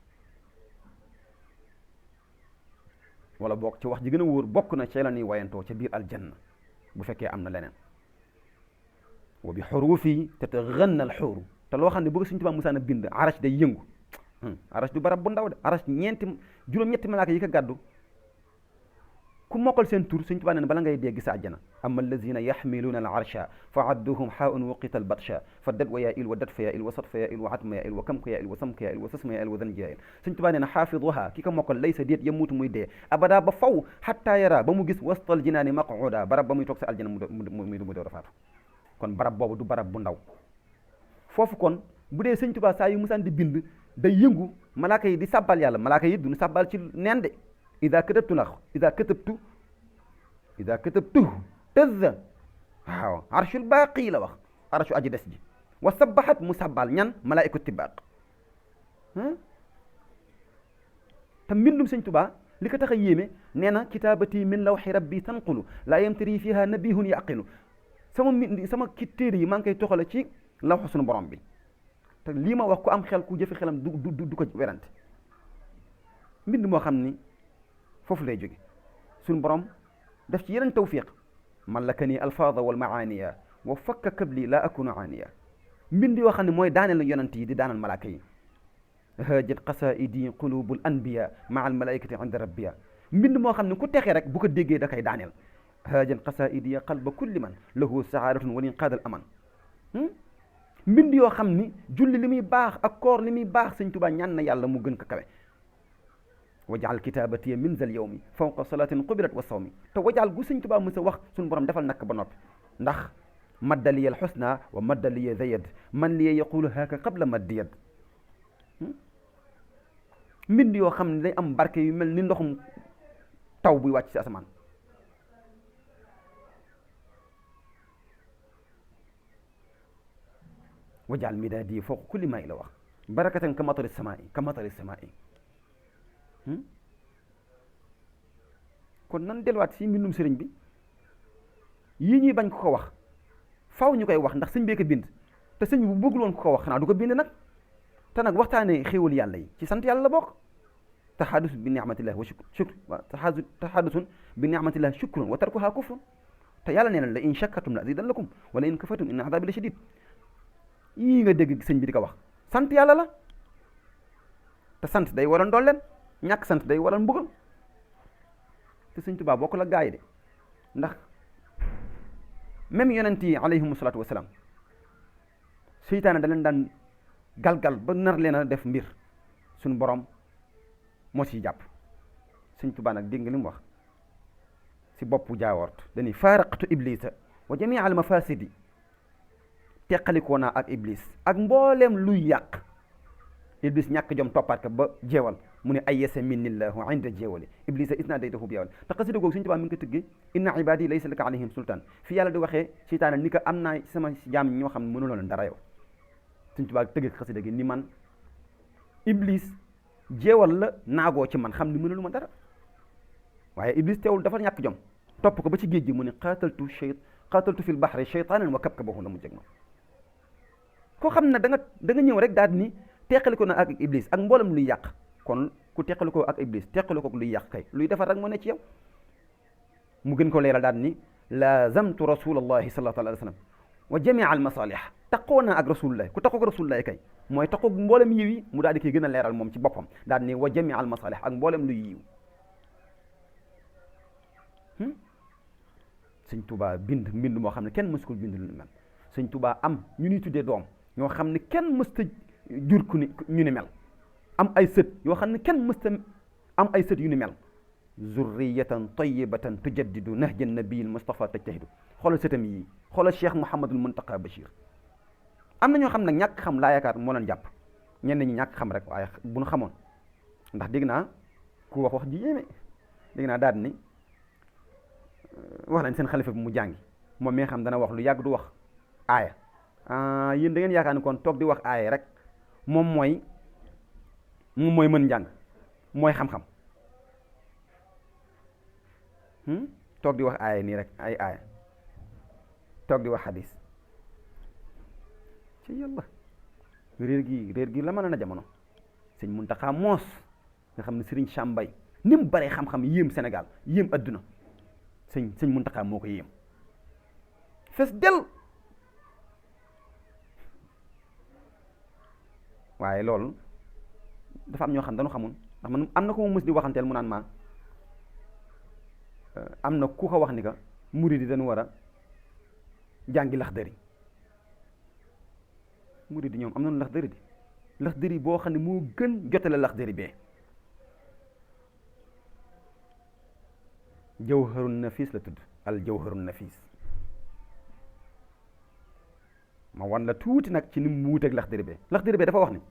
wala bokk ci wax ji gën a wóor bokk na ci la ñuy wayantoo ca biir aljanna bu fekkee am na leneen wa bi xuruufi tataganna alxuuru te loo xam ne bëgg Sëñ Tuubaa musaan a bind arash day yëngu arash du barab bu ndaw de arash juróom-ñetti malaaka yi ko gàddu ku mokkal seen tur Sëñ Tuubaa nee na bala ngay dégg sa àjjana amma allazina yaxmiluuna al arsha fa adduhum xaaun wuqita al batsha fa dat wa yaa il wa dat fa yaa il wa sat fa yaa il wa atma yaa il wa kam ka yaa il wa sam ka yaa il wa sasma yaa il wa dan yaa il Sëñ Tuubaa nee na xaafiduha ki ko mokkal laysa déet yamuutu muy dee abada ba faw xatta yara ba mu gis wastal jinaani maquuda barab ba muy toog sa aljana mu door a faatu kon barab boobu du barab bu ndaw foofu kon bu dee Sëñ Tuubaa saa yu musaan di bind day yëngu malaaka yi di sàbbal yàlla malaaka yi duñu sàbbal ci neen de ida katabtu tazza waaw arshul baaqi la wax arshu aji des ji wa sabbahat mu sabbal ñan malaaiku tibaaq te mbindum Sëñ Tuubaa li ko tax a yéeme nee na kitaabati min lawxi rabbi tanqulu laa yamtari fiha nabihun yaqilu sama ki téere yi maa ngi koy toxale ci lawxu sunu borom bi te lii ma wax ku am xel ku jëfe xelam du ko werante mbind moo xam ni foofu lay jóge suñu borom def ci yeneen tawfiq malakani alfaada wal maaniya wa fakka kabli laa akunu aaniya mbind yoo xam ne mooy daaneel yonent yi di daanal malaaka yi hajat qasaidi qulubul anbiya maa al malaikati inda rabbiya mbind moo xam ne ku texee rek bu ko déggee da koy daaneel hajat qasaidi qalba kulli man lahu saadatun walin qaadal aman mbind yoo xam ni julli li muy baax ak koor li muy baax Sëñ Tuubaa ñaan na yàlla mu gën ko kawe wajaal kitaabati min zal yawmi fawqa salatin qubilat wa sawmi te wajaal gu Sëñ Tuubaa mësa wax suñu borom defal nak ba noppi ndax madda liya alxusna wa madda liya zayad man liya yaqulu haaka qabla maddiyad mbind yoo xam ne day am barke yu mel ni ndoxum taw buy wàcc si asamaan wajaal midaadi fawqa kulli maa i la wax barakatan ka matari samaa'i kon nan delluwaat si mbindum sëriñ bi yii ñuy bañ ko wax faw ñu koy wax ndax sëñ bee ko bind te sëñ bu bëggul woon ko wax xanaa du ko bind nag te nag waxtaanee xéewal yàlla yi ci sant yàlla la bokk taxadus bi ni'matillah wa shukr taxadusun bi ni'matillah shukrun wa tarkuha kufrun te yàlla nee na la in shakkartum la azidannakum wala in kafartum inna adabi la shadid yii nga dégg sëñ bi di ko wax sant yàlla la te sant day waral ndolleen ñàkk sant day waral mbugal te Sëñ Tuubaa bokk la gaay de ndax même yonent yi alayhimu salaatu wasalaam seytaane da leen daan galgal ba nar leen a def mbir suñu borom moo ciy jàpp Sëñ Tuubaa nag dégg nga li mu wax si boppu jaawoort dañuy faaraqtu iblisa wa jamii al mafasidi teqalikoo naa ak iblis ak mbooleem luy yàq iblis ñàkk jom toppaat ka ba jeewal mu ne ay yasa minnillahu inda jeewali iblisa isna daytahu bi yawal te xasida googu Sëñ Tuubaa mi ngi ko tëggee inna ibadi laysa laka alayhim sultaan fi yàlla di waxee seytaane ni ko am naa sama jaam ñoo xam ne mënuloo leen dara yow Sëñ Tuubaa tëggee xasida gi ni man iblis jeewal la naagoo ci man xam ni mënulu ma dara waaye iblis teewul dafa ñàkk jom topp ko ba ci géej gi mu ne qataltu fil bahri shaytaanan wa kabkabahu la mu jeg ma koo xam ne da nga ñëw rek daal ni teqaliko na ak iblis ak mboolem luy yàq kon ku teqaliko ak iblis teqaliko ak luy yàq kay luy defar rek moo ne ci yow mu gën ko leeral daal ni lazamtu rasulallahi sallallahu alayhi wa sallam wa jamia al masalih taqoo naa ak rasulullah ku taqoo ak rasulullah kay mooy taqoo mboolem yiw yi mu daal di koy gën a leeral moom ci boppam daal ni wa jamia al masalih ak mboolem luy yiw Sëñ Tuubaa mbind moo xam ne kenn mësul bind lu mel Sëñ Tuubaa am ñu ñuy tuddee doom ñoo xam ne kenn mësta jur ku ni ñu ni mel am ay sët yoo xam ne kenn mësta am ay sët yu ni mel zurriyatan tayyibatan tujaddidu nahja nabiyil mustafa tajtahidu xoolal sëtam yi xoolal cheikh Mouhamadul Muntaqa Bachir am na ñoo xam nag ñàkk xam laa yaakaar moo leen jàpp ñenn ñi ñàkk xam rek waaye bu ñu xamoon ndax dégg naa ku wax ji yéeme dégg naa daal ni wax nañ seen xalifa bi mu jàngi moom mi nga xam dana wax lu yàgg du wax aaya yéen da ngeen yaakaar ni kon toog di wax aaya rek moom mooy mën njàng mooy xam-xam toog di wax aaya nii rek ay aaya toog di wax xadis ci yàlla réer gi la mën na jamono sëñ Muntaxa moos nga xam ne Sëriñ Sam Mbaye ni mu baree xam-xam yéem Sénégal yéem adduna sëñ Muntaxa moo ko yéem fes del waaye loolu dafa am ñoo xam dañu xamul ndax man am na ko mu mës di waxanteel mu naan ma am na ku ko wax ni ka murid yi dañu war a jàngi Laxdari murid yi ñoom am nañu Laxdari boo xam ne moo gën jotale Laxdari bee Jawharun Nafis la tudd al Jawharun Nafis ma wan la tuuti nag ci ni mu wuuteeg Laxdari bee dafa wax ni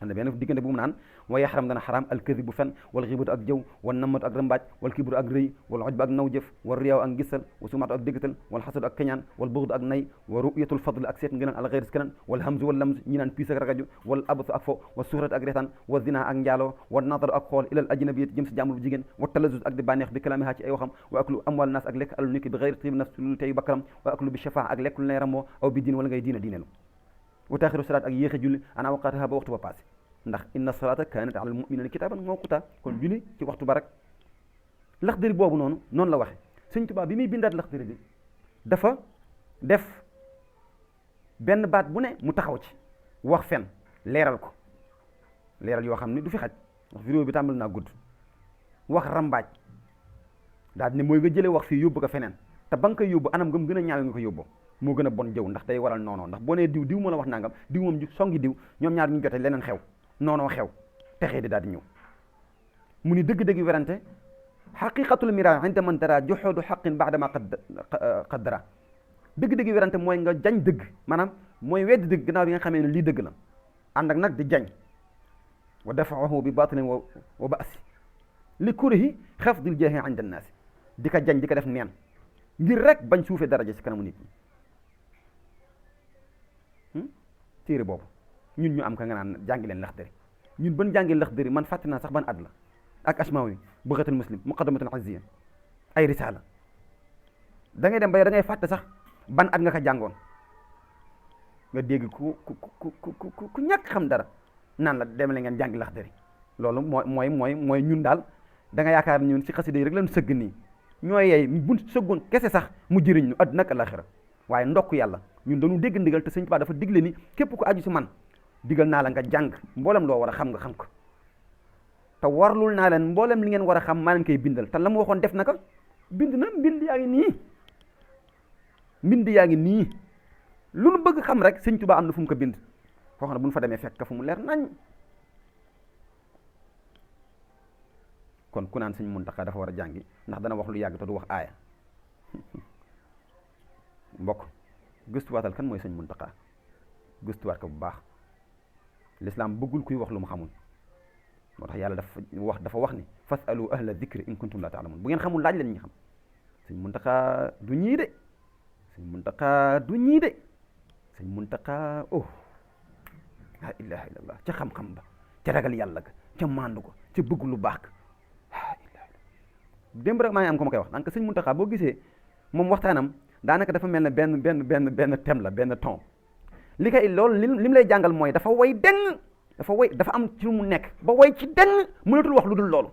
am na benn diggante bu mu naan wa yaxram dana xaraam alkadibu fen wal xibatu ak jëw wal namatu ak rëmbaaj wal kibru ak rëy wal xojba ak naw jëf wal riyaaw ak ngisal wa sumaatu ak déggatal wal xasadu ak keñaan wal buxdu ak nay wa ruyatul fadl ak seet ngënaan al xeyris keneen wal hamzu wal lamz ñi naan piis ak ragaju wal abasu ak fo wa suxrat ak reetaan wa zina ak njaaloo wa nadaru ak xool ilal ajnabiyat jëm si jàmbur bu jigéen wa talazuz ak di bànneex bi kalaamiha ci ay waxam wa aklu amwal naas ak lekk alal niki bi xeyri tibi nafs lu teyu bakkaram wa aklu bi shafaa ak lekk lu lay ramoo aw bi diin wala ngay diinelu wa taaxiru salaat ak yéexe julli ana awqaatiha ba waxtu ba passé ndax inna salata kanat ala almuminina kitaban mawquta kon julli ci waxtu ba rek Laxdari boobu noonu la waxe Sëñ Tuubaa bi muy bindaat Laxdari bi dafa def benn baat bu ne mu taxaw ci wax fen leeral ko leeral yoo xam ni du fi xaj ndax vidéo bi tàmbali naa gudd wax rambaaj daal ne mooy nga jëlee wax fii yóbbu ko feneen te ba nga koy yóbbu anam nga mu gën a ñaawe nga ko yóbbu moo gën a bon jëw ndax day waral noonu ndax boo nee diw moo la wax nangam diw moom songi diw ñoom ñaar ñu jote leneen xew noonoo xew texee di daal di ñëw mu ni dëgg-dëgg werante xaqiqatul mira inda man dara joxoodu xaqin baadama qaddara dëgg-dëgg werante mooy nga jañ dëgg maanaam mooy weddi dëgg gannaaw bi nga xamee ne lii dëgg la ànd ak nag di jañ wa dafaahu bi batilin wa basi li kurihi xafdil jaahi inda annaasi di ko jañ di ko def neen ngir rek bañ suufee daraja ci kanamu nit ñi téere boobu ñun ñu am ka nga naan jàngi leen Laxdari ñun ban jàngi Laxdari man fàtte naa sax ban at la ak asmaawi buxatul muslim muqaddamatul azziya ay risaala da ngay dem ba da ngay fàtte sax ban at nga ko jàngoon nga dégg ku ñàkk xam dara naan la dem la ngeen jàngi Laxdari loolu mooy ñun daal da nga yaakaar ñun ci xasida yi rek lañu sëgg nii ñooy yey buñ sëggoon kese sax mu jëriñ ñu àddina ak alaxira waaye ndokk yàlla ñun dañu dégg ndigal te Sëñ Tuubaa dafa digle ni képp ku aju ci man digal naa la nga jàng mboolem loo war a xam nga xam ko te warlul naa leen mboolem li ngeen war a xam maa leen koy bindal te la mu waxoon def na ko bind na mbind yaa ngi nii lu nu bëgg xam rek Sëñ Tuubaa am na fu mu ko bind foo xam ne bu ñu fa demee fekk fu mu leer nañ kon ku naan Sëñ Muntaxa dafa war a jàngi ndax dana wax lu yàgg te du wax aaya mbokk gëstuwaatal kan mooy Sëñ Muntaxa gëstuwaat ko bu baax l'islam bëggul kuy wax lu mu xamul moo tax yàlla dafa wax ni fasalu ahla dikri in kuntum la taalamun bu ngeen xamul laaj leen ñi xam Sëñ Muntaxa du ñii de Sëñ Muntaxa oh la ilaha illallah ca xam-xam ba ca ragal yàlla ga ca màndu ko ca bëgg lu baax ka la ilaha démb rek maa ngi am ko ma koy wax donc Sëñ Muntaxa boo gisee moom waxtaanam daanaka dafa mel ne benn thème la benn ton li koy loolu lim lay jàngal mooy dafa way deng dafa am ci mu nekk ba way ci deng mënatul wax lu dul loolu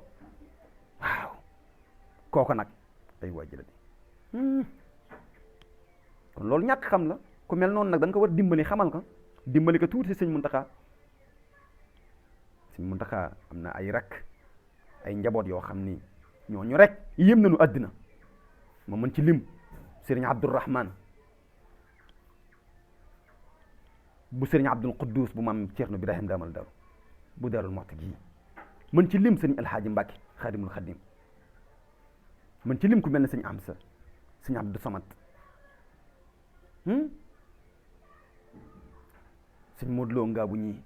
waaw kooku nag day waajal kon loolu ñàkk xam la ku mel noonu nag da nga ko war dimbali xamal ko dimbali ko tuuti si Sëñ Muntaxa am na ay rek ay njaboot yoo xam ni ñooñu rek yéem nañu àddina ma mën ci lim Sëriñ Abdourahman bu Sëriñ Abdul Quddus bu maam Ceerno Birahim Daamal Daru bu Daarul Muxti gii mën ci lim Sëriñ Alxaaji Mbàkke Xaadimul Xadim mën ci lim ku mel ne Sëriñ Amsa Sëriñ Abdou Samad Sëriñ Modou Lo Ngaabu ñii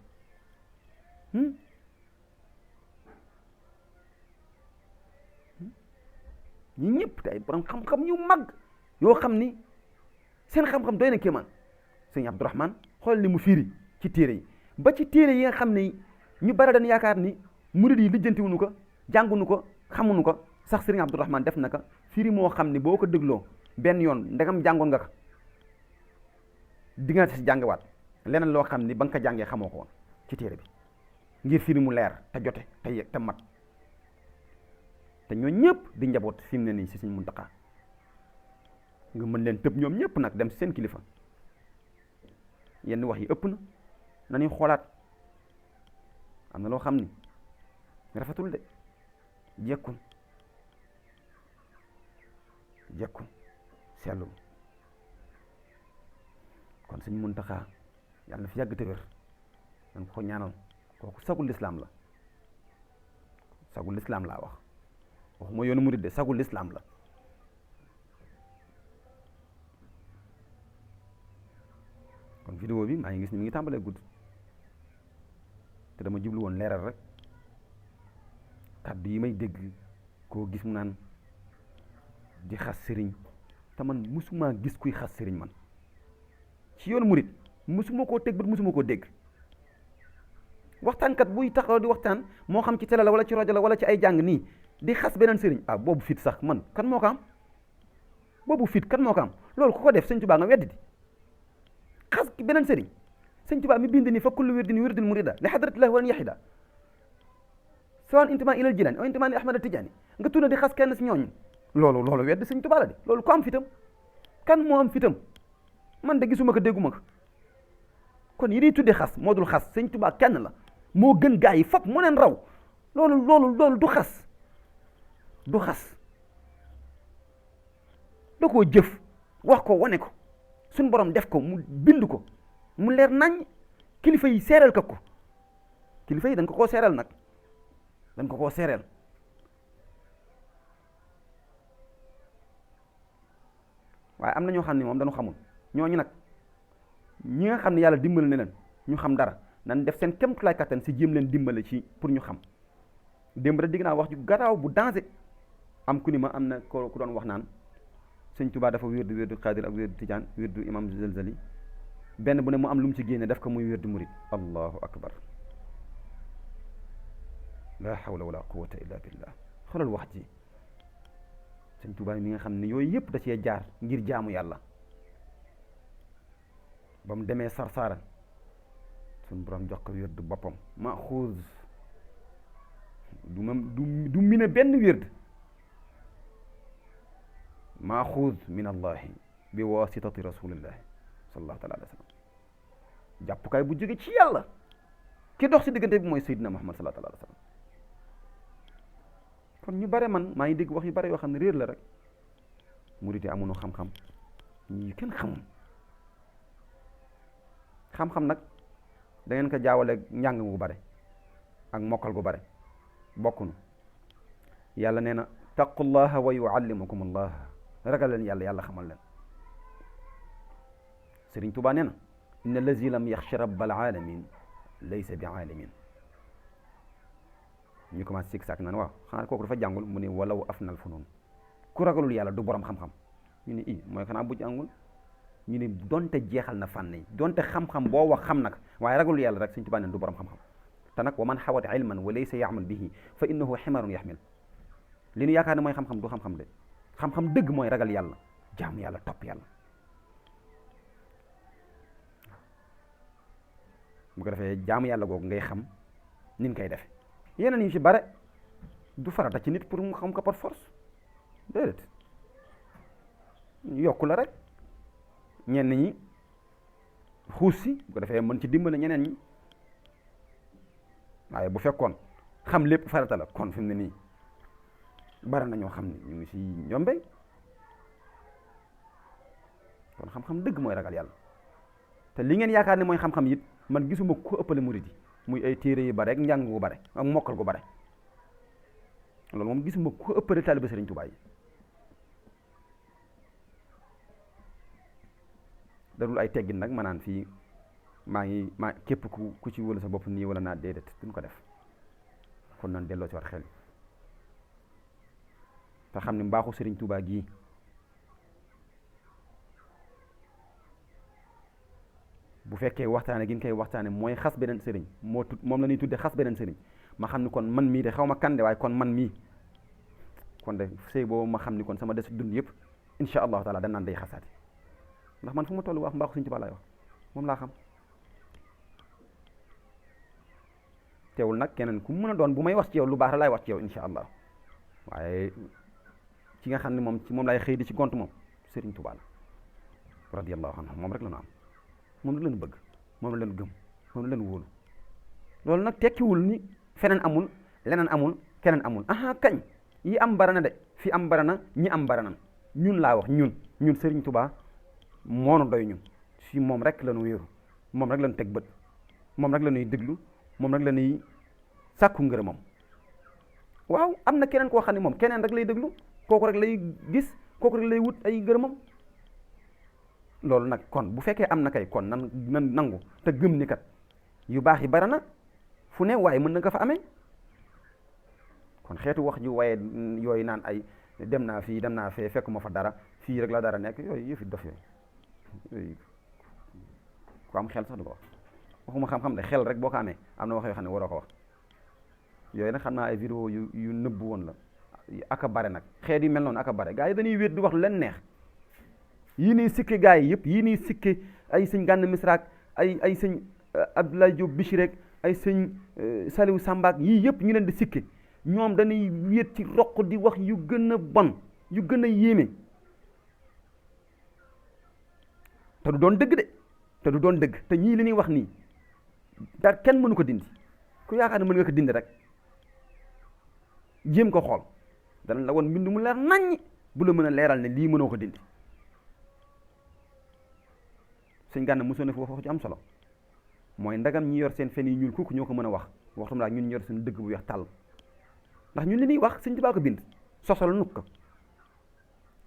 ñi ñëpp te ay borom xam-xam ñu mag yoo xam ni seen xam-xam doy na kéemaan sëñ Abdourahman xool ni mu firi ci téere yi ba ci téere yi nga xam ne ñu bari dañ yaakaar ni murid yi lijjantiwuñu ko jànguñu ko xamuñu ko sax sëriñ Abdourahman def na ko firi moo xam ni boo ko dégloo benn yoon ndegam jàngoon nga ko di nga si jàngewaat leneen loo xam ni ba nga ko jàngee xamoo ko woon ci téere bi ngir firi mu leer te jote te mat te ñoo ñëpp di njaboot fi mu ne nii si Sëriñ Muntaxa nga mën leen tëb ñoom ñëpp nag dem si seen kilifa yenn wax yi ëpp na nañuy xoolaat am na loo xam ni rafetul de jekkul sellul kon Sëriñ Muntaxa yàlla na fi yàgg te wér dañ ko ñaanal kooku sagul lislaam la sagul lislaam laa waxuma yoonu murid de sagul lislaam la kon vidéo bi maa ngi gis ni mi ngi tàmbalee gudd te dama jublu woon leeral rek kàddu yi may dégg koo gis mu naan di xas sëriñ te man musuma gis kuy xas sëriñ man ci yoonu murid musuma koo teg bët musuma koo dégg waxtaankat buy taxaw di waxtaan moo xam ci télé la wala ci rajo la wala ci ay jàng nii di xas beneen sëriñ boobu fit sax man kan moo ko am boobu fit kan moo ko am loolu ku ko def sëñ Tuubaa nga weddi di xas beneen sëriñ sëñ Tuubaa mi bind ni fa kullu wirdin wirdil murida li hadratillahi walan yaxida sawan intima ilal jilani aw intima li ahmada tijaani nga tuna di xas kenn si ñooñu loolu weddi sëñ Tuubaa la di loolu ku am fitam kan moo am fitam man de gisuma ko dégguma ko kon yi di tudde xas moo dul xas sëñ Tuubaa kenn la moo gën gaa yi fop mu leen raw loolu du xas da koo jëf wax ko wane ko suñ borom def ko mu bind ko mu leer nañ kilifa yi seeral ko kilifa yi dañ ko koo seeral nag waaye am na ñoo xam ne moom dañu xamul ñooñu nag ñi nga xam ne yàlla dimbali na leen ñu xam dara nan def seen kéemtulaay kattan si jéem leen dimbale ci pour ñu xam démb rek digg naa wax ju garaaw bu danger am ku ni ma am na ku doon wax naan sëñ Tuubaa dafa wérdu xaadir ak wérdu tijaan wérdu imam Zalzali benn bu ne mu am lu mu ci génne def ko muy wérdu murid allahu akbar la hawla wala quwwata illa billah xoolal wax ji sëñ Tuubaa mi nga xam ne yooyu yëpp da cee jaar ngir jaamu yàlla ba mu demee Sarsara suñ borom jox ko wérdu boppam ma xuuz du mine benn wérd maaxuuz min allahi bi wasitati rasulillahi sallallahu taala alayhi wa sallam jàppukaay bu jóge ci yàlla ki dox si diggante bi mooy Seydina Muhammad sallallahu taala alayhi wa sallam kon ñu bare man maa ngi dégg wax yu bare yoo xam ne réer la rek murit yi amuñu xam-xam ñi kenn xamul xam-xam nag da ngeen ko jaawale njàng gu bare ak mokkal gu bare bokkunu yàlla nee na taqullaha wa yuallimukum allah ragal leen yàlla xamal leen Sëriñ Tuubaa nee na inna allazi lam yaxsha rabbal alamin laysa bi aalimin ñu commencé sik sak naan waaw xanaa kooku dafa jàngul mu ne walaw afnal funun ku ragalul yàlla du borom xam-xam ñu ne mooy xanaa bu jàngul ñu ne donte jeexal na fànn yi donte xam-xam boo wax xam nag waaye ragalul yàlla rek Sëriñ Tuubaa nee du borom xam-xam te nag wa man xawat ilman wa laysa yaamal bihi fa innahu ximarun yaxmil li ñu yaakaar ne mooy xam-xam du xam-xam de xam-xam dëgg mooy ragal yàlla jaamu yàlla topp yàlla bu ko defee jaamu yàlla googu ngay xam nin koy defe yeneen yu ci bare du farata ci nit pour mu xam ko par force déedéet yokku la rek ñenn ñi xuus si bu ko defee mën ci dimbale ñeneen ñi waaye bu fekkoon xam lépp farata la kon fi mu ne nii bari na ñoo xam ne ñu ngi si njombe kon xam-xam dëgg mooy ragal yàlla te li ngeen yaakaar ne mooy xam-xam it man gisuma ko ëppale murid yi muy ay téere yu bare ak njàng gu bare ak mokkal gu bare loolu moom gisuma ko ëppale taaliba Sëriñ Tuubaa yi darul ay teggin nag ma naan fii maa képp ku ci wëla sa bopp nii wala naa déedéet duñ ko def kon nan delloo ci war xel te xam ne mbaaxu sëriñ Tuubaa gii bu fekkee waxtaane gi ñu koy waxtaane mooy xas beneen sëriñ moom la ñuy tudde xas beneen sëriñ ma xam ni kon man mii de xaw ma kan de waaye kon man mii kon de sëy boobu ma xam ni kon sama des dund yëpp insha allahu taala dañ naan day xasaati ndax man fu ma toll wax mbaaxu sëriñ Tuubaa laay wax moom laa xam. teewul nag keneen ku mën a doon bu may wax ci yow lu baax la laay wax ci yow insha allah waaye ci nga xam ne moom ci moom laay xëy di ci gont moom sëriñ Tuubaa la radiyallahu anhu moom rek la ñu am moom la leen bëgg moom la leen gëm moom la leen wóolu loolu nag tekkiwul ni feneen amul leneen amul keneen amul aha kañ yi am bara na de fi am bara na ñi am bara na ñun laa wax ñun sëriñ Tuubaa moo nu doy ñun si moom rek la ñu wéeru moom rek la ñu teg bët moom rek la ñuy déglu moom rek la ñuy sàkku ngërëmam waaw am na keneen koo xam ne moom keneen rek lay déglu kooku rek lay gis kooku rek lay wut ay ngërëmam loolu nag kon bu fekkee am na kay kon nan nangu te gëm ni kat yu baax yi bari na fu ne waaye mën na nga fa amee kon xeetu wax ju waaye yooyu naan ay dem naa fii dem naa fee fekk ma fa dara fii rek la dara nekk yooyu yëfi dof yooyu ku am xel sax du ko wax waxuma xam-xam de xel rek boo ko amee am na wax yoo xam ne waroo ko wax yooyu nag xam naa ay vidéo yu nëbbu woon la aka bare nag xeet yu mel noonu aka bare gars yi dañuy wéet di wax lu leen neex yii nii sikke gars yi yëpp yii nii sikke ay sëñ Gana Messere ay sëñ Abdoulaye Diop Bichri rek ay sëñ Saliou Samba yii yëpp ñu leen di sikke ñoom dañuy wéet ci roq di wax yu gën a bon yu gën a yéeme te du doon dëgg de te du doon dëgg te ñii li ñuy wax nii dar kenn mënu ko dindi ku yaakaar ne mën nga ko dindi rek jéem ko xool danañ la woon mbind mu leer naññ bu la mën a leeral ne lii mënoo ko dindi sëñ Gana mosoo na fi wax ci am solo mooy ndagam ñi yor seen fen yi ñuul kooku ñoo ko mën a wax waxtum laa ñun yor seen dëgg bu weex tàll ndax ñun li ñuy wax sëñ Tuubaa ko bind sosal nu ko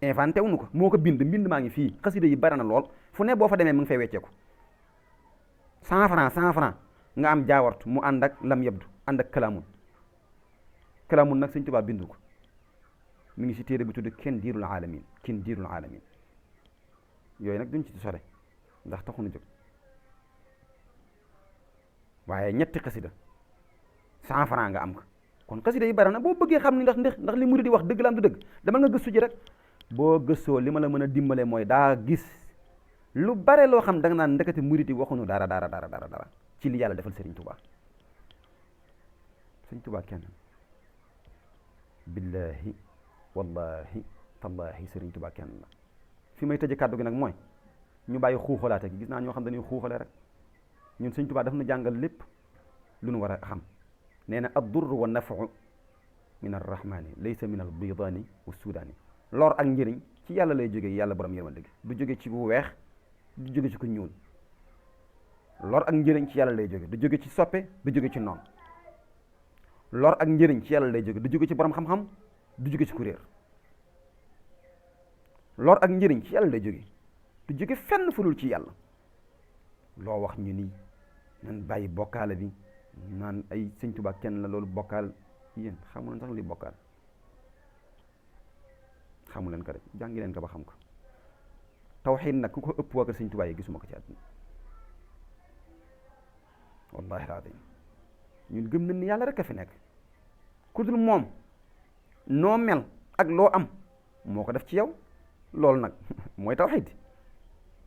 inventé wuñu ko moo ko bind mbind maa ngi fii xasida yi bari na lool fu ne boo fa demee mu ngi fay wecceeku 100 francs nga am jaawartu mu ànd ak lam yabdu ànd ak kalaamun nag sëñ Tuubaa bindu ko mi ngi si téere bi tudd kenn diirul alamin yooyu nag duñ ci sore ndax taxu na jóg waaye ñetti xasida 100 francs nga am ko kon xasida yi bari na boo bëggee xam ni ndax li murid di wax dëgg la am du dëgg demal nga gëstu ji rek boo gëstoo li ma la mën a dimbale mooy daa gis lu bare loo xam da nga naan ndekete murid yi waxuñu dara ci li yàlla defal Sëriñ Tuubaa kenn billahi wallahi tallahi Sëriñ Tuubaa kenn la fi may tëje kàddu gi nag mooy ñu bàyyi xuuxalaate gi gis naa ñoo xam dañuy xuuxale rek ñun Sëriñ Tuubaa daf na jàngal lépp lu nu war a xam nee na ad-durru wa nafu min arrahmani laysa min albidaani wa sudaani lor ak njëriñ ci yàlla lay jóge yàlla borom yërmande gi du jóge ci ku weex du jóge ci ku ñuul lor ak njëriñ ci yàlla lay jóge du jóge ci soppe du jóge ci noon lor ak njëriñ ci yàlla lay jóge du jóge ci borom xam-xam du jóge ci ku réer lor ak njëriñ ci yàlla lay jóge du jóge fenn fu dul ci yàlla loo wax ñu nii nan bàyyi bokkaale bi naan ay Sëñ Tuubaa kenn la loolu bokkaal yéen xamu leen sax li bokkaal xamu leen ko rek jàngi leen ko ba xam ko tawxiid nag ku ko ëpp waa kër Sëñ Tuubaa yi gisuma ko ci àdduna wallahi alazim ñun gëm nañ ni yàlla rek a fi nekk ku dul moom noo mel ak loo am moo ko def ci yow loolu nag mooy tawxiid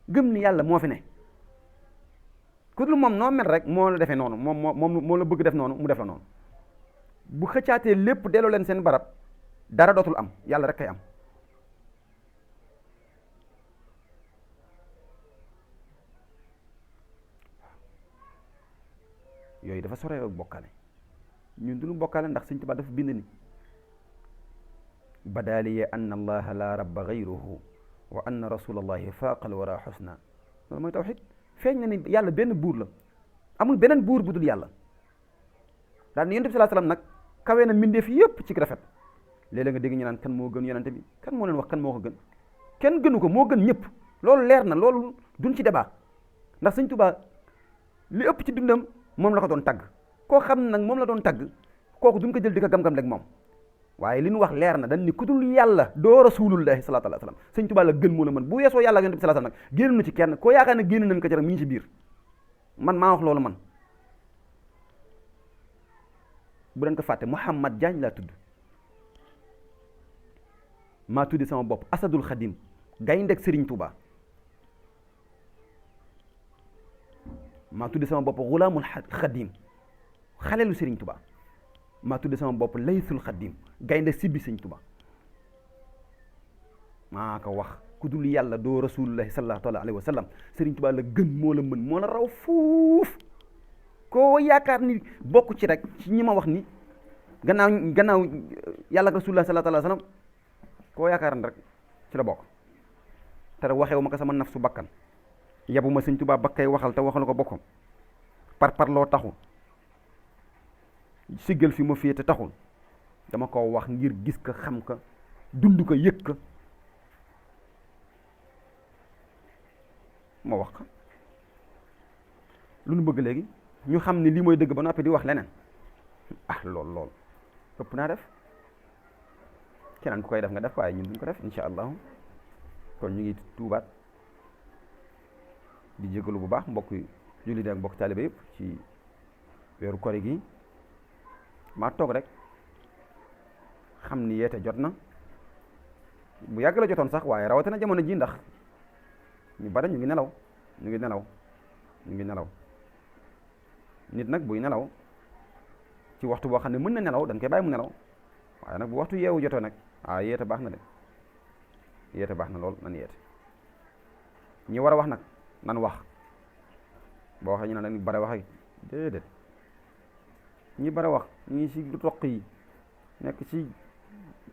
gëm ni yàlla moo fi ne ku dul moom noo mel rek moo la defee noonu moom la bëgg def noonu mu def la noonu bu xëccaatee lépp delloo leen seen barab dara dootul am yàlla rek kay am yooyu dafa sore ak bokkaale ñun duñu bokkaale ndax Sëñ Tuubaa dafa bind ni badaaliya anna allaha la rabba gayruhu wa anna rasulallahi faaqal wara xusna loolu mooy tawxiid feeñ na ni yàlla benn buur la amul beneen buur bu dul yàlla daal ni yonent bi sallallahu alayhi wasallam nag kawe na mbindeef yépp ci rafet léeg-léeg nga dégg ñu naan kan moo gën yonente bi kan moo leen wax kan moo ko gën kenn gënu ko moo gën ñëpp loolu leer na loolu duñ ci débat ndax Sëñ Tuubaa li ëpp ci dundam moom la ko doon tagg koo xam ne nag moom la doon tagg kooku duñ ko jël di ko gam-gam leeg moom waaye li ñu wax leer na dañ ni ku dul yàlla doo rasulullahi sallallahu alayhi wasallam sëñ Tuubaa la gën moo la mën bu weesoo yàlla ak yonent bi sallallahu alayhi wasallam nag génn na ci kenn koo yaakaar ne génn nañ ko ci rek mi ngi ci biir man maa wax loolu man bu leen ko fàtte Mouhamad Diagne laa tudd maa tuddi sama bopp Asadul Xadim gayndeg Serigne Touba maa tuddi sama bopp Gulaamul Xadim xalelu Serigne Touba maa tuddi sama bopp Laysul Xadim gaynde sibbi Serigne Touba maa ko wax ku dul yàlla doo rasulullahi sallallahu alayhi wa sallam Serigne Touba la gën moo la mën moo la raw fuuf koo yaakaar ni bokk ci rek ci ñi ma wax ni gannaaw yàlla ak rasulullah sallallahu alayhi wa sallam koo yaakaar ni rek ci la bokk te waxewu ma ko sama nafsu bakkan yabu ma Sëñ Tuubaa bakkay waxal te waxal ko bokkam par loo taxul siggal fi ma féete taxul dama ko wax ngir gis ko xam ko dund ko yëg ko ma wax ko lu nu bëgg léegi ñu xam ni lii mooy dëgg ba noppi di wax leneen lool ëpp naa def keneen ku koy def nga def waaye ñun duñ ko def insha allahu kon ñu ngi tuubaat di jégalu bu baax mbokk jullit ak mbokk taalibe yëpp ci weeru kori gi maa toog rek xam ni yeete jot na bu yàgg la jotoon sax waaye rawatina jamono ji ndax ñu bari ñu ngi nelaw nit nag buy nelaw ci waxtu boo xam ne mën na nelaw dañ koy bàyyi mu nelaw waaye nag bu waxtu yeewu jotoo nag yeete baax na de yeete baax na lool nan yeete ñi war a wax nag nan wax boo waxee ñu ne dañu bare wax ak déedéet ñi bare wax ñi ci toq yi nekk ci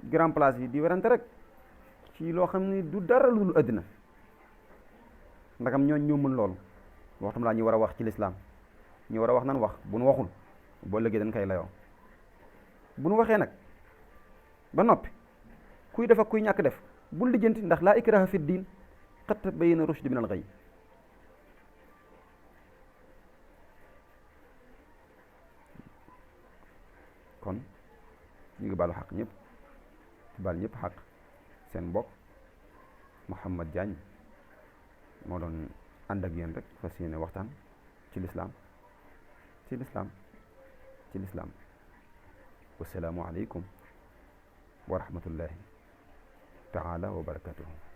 grand place yi di werante rek ci loo xam ne du dara lu àddina ndagam ñoo mën loolu waxtam laa ñu war a wax ci lislaam ñu war a wax nan wax bu nu waxul boo léegi dañ koy layoo bu nu waxee nag ba noppi kuy def ak kuy ñàkk def bul lijjanti ndax laa ikraha fi diin qad tabayyana rushd min al ghayy kon ñu ngi baalu xaq ñëpp baal ñëpp xaq seen mbokk Mouhamad Diagne moo doon ànd ak yéen rek fas yéene waxtaan ci lislaam wassalaamu aleykum wa rahmatullahi taala wa barakatuhu